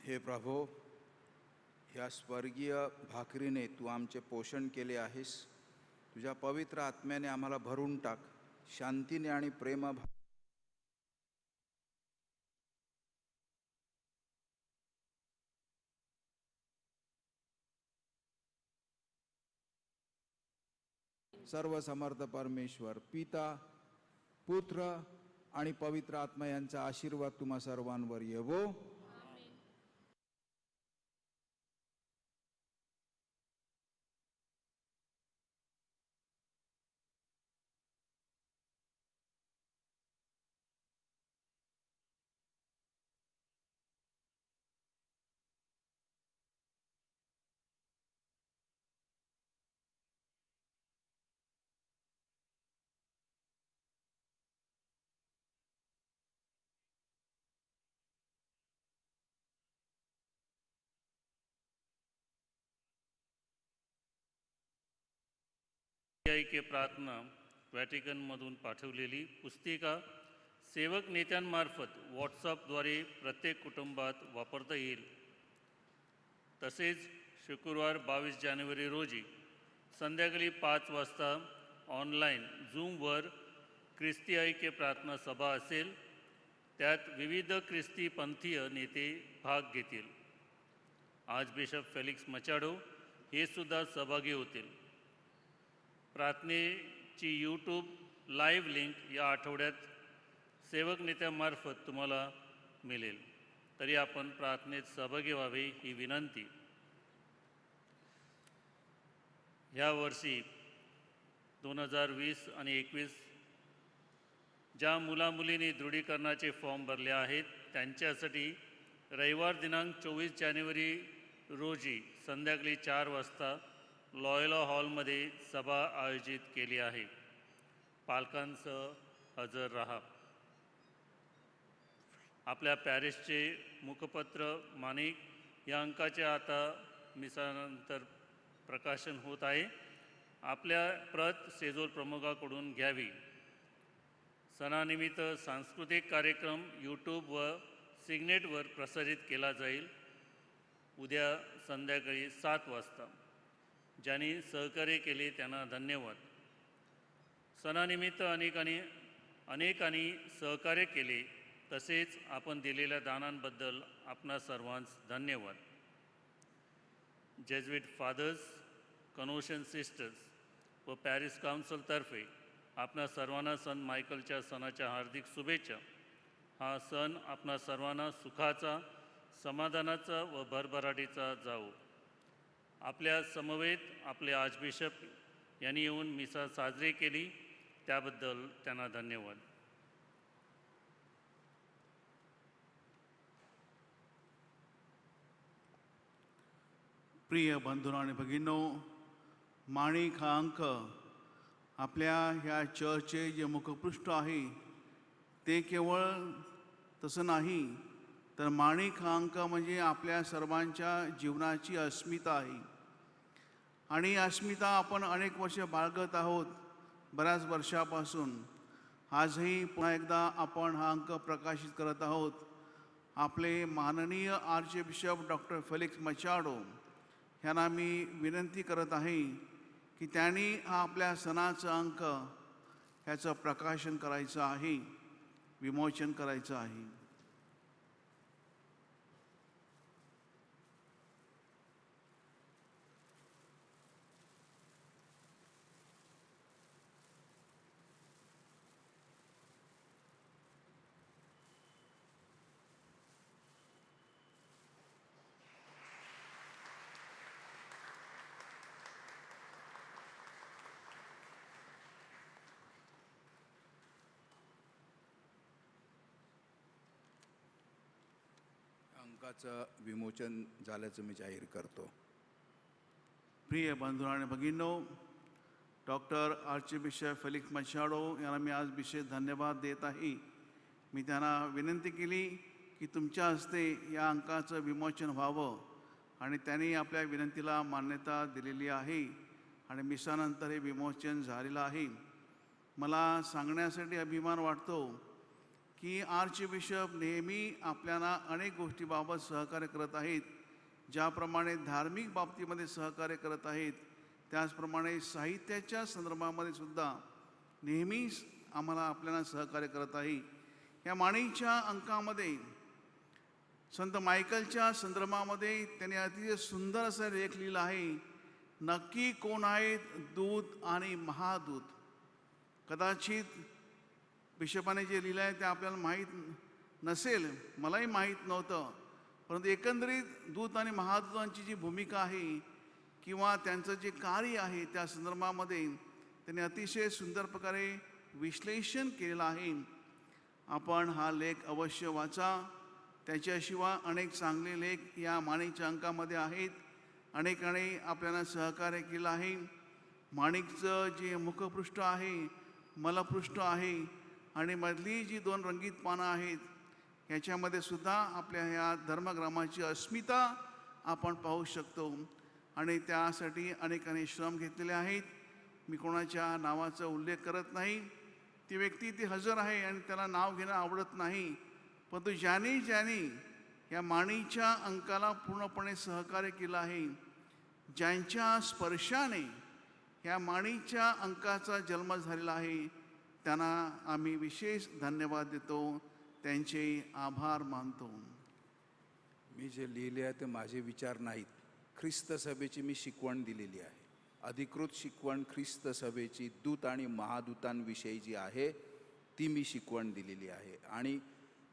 हे प्रभो, ह्या स्वर्गीय भाकरीने तू आमचे पोषण केले आहेस. तुझ्या पवित्र आत्म्याने आम्हाला भरून टाक. शांतीने आणि प्रेम सर्व समर्थ परमेश्वर, पिता, पुत्र आणि पवित्र आत्मा यांचा आशीर्वाद तुम्हा सर्वांवर येवो. के प्रार्थना व्हॅटिकनमधून पाठवलेली पुस्तिका सेवक नेत्यांमार्फत व्हॉट्सअपद्वारे प्रत्येक कुटुंबात वापरता येईल. तसेच शुक्रवार 22 जानेवारी रोजी संध्याकाळी 5 वाजता ऑनलाईन झूमवर ख्रिस्ती ऐक्य प्रार्थना सभा असेल. त्यात विविध ख्रिस्ती पंथीय नेते भाग घेतील. आर्चबिशप फेलिक्स मचाडो हे सुद्धा सहभागी होतील. प्रार्थनेची यूट्यूब लाईव्ह लिंक या आठवड्यात सेवक नेत्यामार्फत तुम्हाला मिळेल. तरी आपण प्रार्थनेत सहभागी व्हावे ही विनंती. ह्या वर्षी 2020 आणि 21 ज्या मुलामुलींनी दृढीकरणाचे फॉर्म भरले आहेत त्यांच्यासाठी रविवार दिनांक 24 जानेवारी रोजी संध्याकाळी 4 वाजता लॉयला हॉलमध्ये सभा आयोजित केली आहे. पालकांसह हजर रहा. आपल्या पॅरिसचे मुखपत्र माणिक या अंकाचे आता मिसानंतर प्रकाशन होत आहे. आपल्या प्रत सेजोल प्रमुखाकडून घ्यावी. सणानिमित्त सांस्कृतिक कार्यक्रम यूट्यूब व सिग्नेटवर प्रसारित केला जाईल. उद्या संध्याकाळी 7 वाजता. ज्यांनी सहकार्य केले त्यांना धन्यवाद. सणानिमित्त अनेकांनी सहकार्य केले. तसेच आपण दिलेल्या दानांबद्दल आपणा सर्वांस धन्यवाद. जेजुइट फादर्स, कनोशन सिस्टर्स व पॅरिस काउन्सिलतर्फे आपणा सर्वांना संत मायकलच्या सणाच्या हार्दिक शुभेच्छा. हा सण आपणा सर्वांना सुखाचा, समाधानाचा व भरभराटीचा जावो. आपल्या समवेत आपले आर्चबिशप यांनी येऊन मिसा साजरी केली त्याबद्दल त्यांना धन्यवाद. प्रिय बंधूंनो आणि भगिनींनो, माणिक हा अंक आपल्या ह्या चर्चचे जे मुखपृष्ठ आहे ते केवळ तसं नाही, तर माणिक हा अंक म्हणजे आपल्या सर्वांच्या जीवनाची अस्मिता आहे. आणि अस्मिता आपण अनेक वर्ष बाळगत आहोत, बऱ्याच वर्षापासून. आजही पुन्हा एकदा आपण हा अंक प्रकाशित करत आहोत. आपले माननीय आर्चबिशप डॉक्टर फेलिक्स मचाडो ह्यांना मी विनंती करत आहे की त्यांनी हा आपल्या सणाचा अंक ह्याचं प्रकाशन करायचं आहे, विमोचन करायचं आहे. अंकाचं विमोचन झाल्याचं मी जाहीर करतो. प्रिय बंधू आणि भगिनींनो, डॉक्टर आर्चबिशप फेलिक्स मचाडो यांना मी आज विशेष धन्यवाद देत आहे. मी त्यांना विनंती केली की तुमच्या हस्ते या अंकाचं विमोचन व्हावं आणि त्यांनी आपल्या विनंतीला मान्यता दिलेली आहे. आणि मिसानंतर हे विमोचन झालेलं आहे. मला सांगण्यासाठी अभिमान वाटतो की आर्चबिशप नेहमी आपल्याला अनेक गोष्टीबाबत सहकार्य करत आहेत. ज्याप्रमाणे धार्मिक बाबतीमध्ये सहकार्य करत आहेत, त्याचप्रमाणे साहित्याच्या संदर्भामध्ये सुद्धा नेहमीच आम्हाला आपल्याला सहकार्य करत आहे. या माणीच्या अंकामध्ये संत मायकलच्या संदर्भामध्ये त्याने अतिशय सुंदर असा लेख लिहिला आहे. नक्की कोण आहेत दूत आणि महादूत. कदाचित बिशपाने जे लिहिलं आहे ते आपल्याला माहीत नसेल, मलाही माहीत नव्हतं, परंतु एकंदरीत दूत आणि महादूतांची जी भूमिका आहे किंवा त्यांचं जे कार्य आहे त्या संदर्भामध्ये त्यांनी अतिशय सुंदर प्रकारे विश्लेषण केलेलं आहे. आपण हा लेख अवश्य वाचा. त्याच्याशिवाय अनेक चांगले लेख या माणिकच्या अंकामध्ये आहेत. अनेकांनी आपल्याला सहकार्य केलं आहे. माणिकचं जे मुखपृष्ठ आहे, मलपृष्ठ आहे आणि मधली जी 2 रंगीत पानं आहेत, याच्यामध्ये सुद्धा आपल्या ह्या धर्मग्रामाची अस्मिता आपण पाहू शकतो. आणि त्यासाठी अनेकांनी श्रम घेतलेले आहेत. मी कोणाच्या नावाचा उल्लेख करत नाही. ती व्यक्ती ती हजर आहे आणि त्याला नाव घेणं आवडत नाही, परंतु ज्याने या माणीच्या अंकाला पूर्णपणे सहकार्य केलं आहे, ज्यांच्या स्पर्शाने ह्या माणीच्या अंकाचा जन्म झालेला आहे, त्यांना आम्ही विशेष धन्यवाद देतो, त्यांचे आभार मानतो. मी जे लिहिले आहे ते माझे विचार नाहीत. ख्रिस्त सभेची मी शिकवण दिलेली आहे. अधिकृत शिकवण ख्रिस्त सभेची दूत आणि महादूतांविषयी जी आहे ती मी शिकवण दिलेली आहे. आणि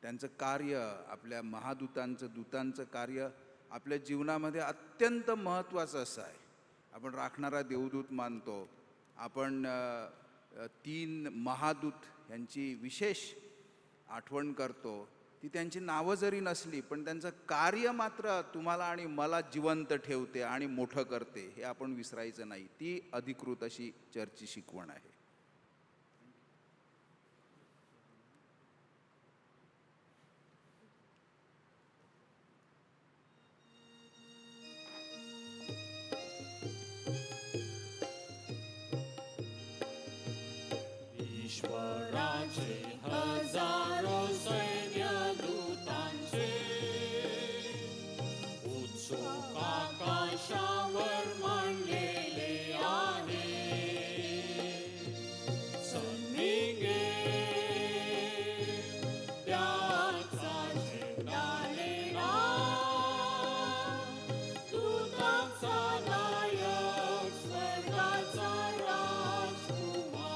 त्यांचं कार्य, आपल्या महादूतांचं दूतांचं कार्य आपल्या जीवनामध्ये अत्यंत महत्त्वाचं असं आहे. आपण राखणारा देवदूत मानतो. आपण 3 महादूत यांची विशेष आठवण करतो. ती त्यांची नावं जरी नसली पण त्यांचं कार्य मात्र तुम्हाला आणि मला जिवंत ठेवते आणि मोठं करते, हे आपण विसरायचं नाही. ती अधिकृत अशी चर्चची शिकवण आहे. ईश्वराचे हजारो सैन्य दूतांचे उत्सुक आकाशावर मांडलेले आहे. सन्निगे त्याचा झेंडालेला दूतांचा नायक स्वर्गाचा राजकुमार.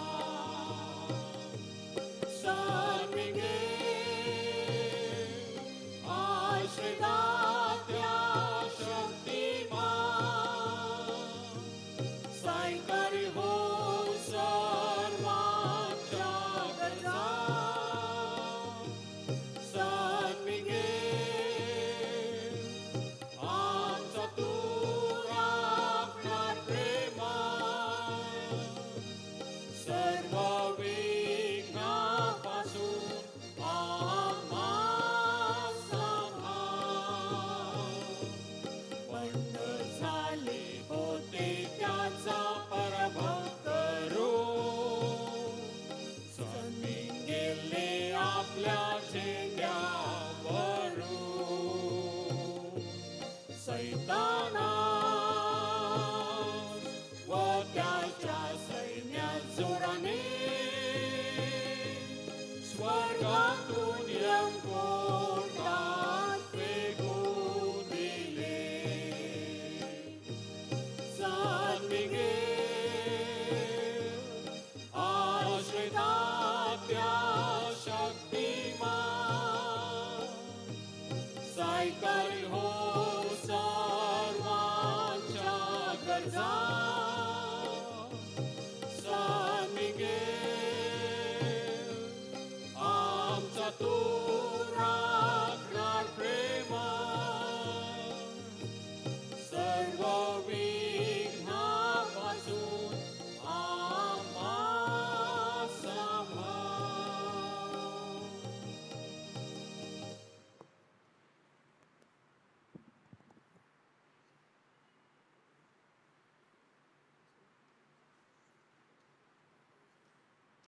सन्निगे आश्रितात्या शक्तिमान सायकरी हो सर्वांच्या गरजा. सन्निगे आमचा तू राखणार प्रेमात. सर्व विघ्नापासून आम्हास सांभाळ. बंद झाले होते त्याचा पराभव करू. सन्निग गेले आपल्या झेंड्यावरून. सैतानास व त्याच्या सैन्यात जोराने स्वर्गातून यमकोंडात फेकून दिले. सन्निगे आश्रितात्या शक्तिमान सायकरी हो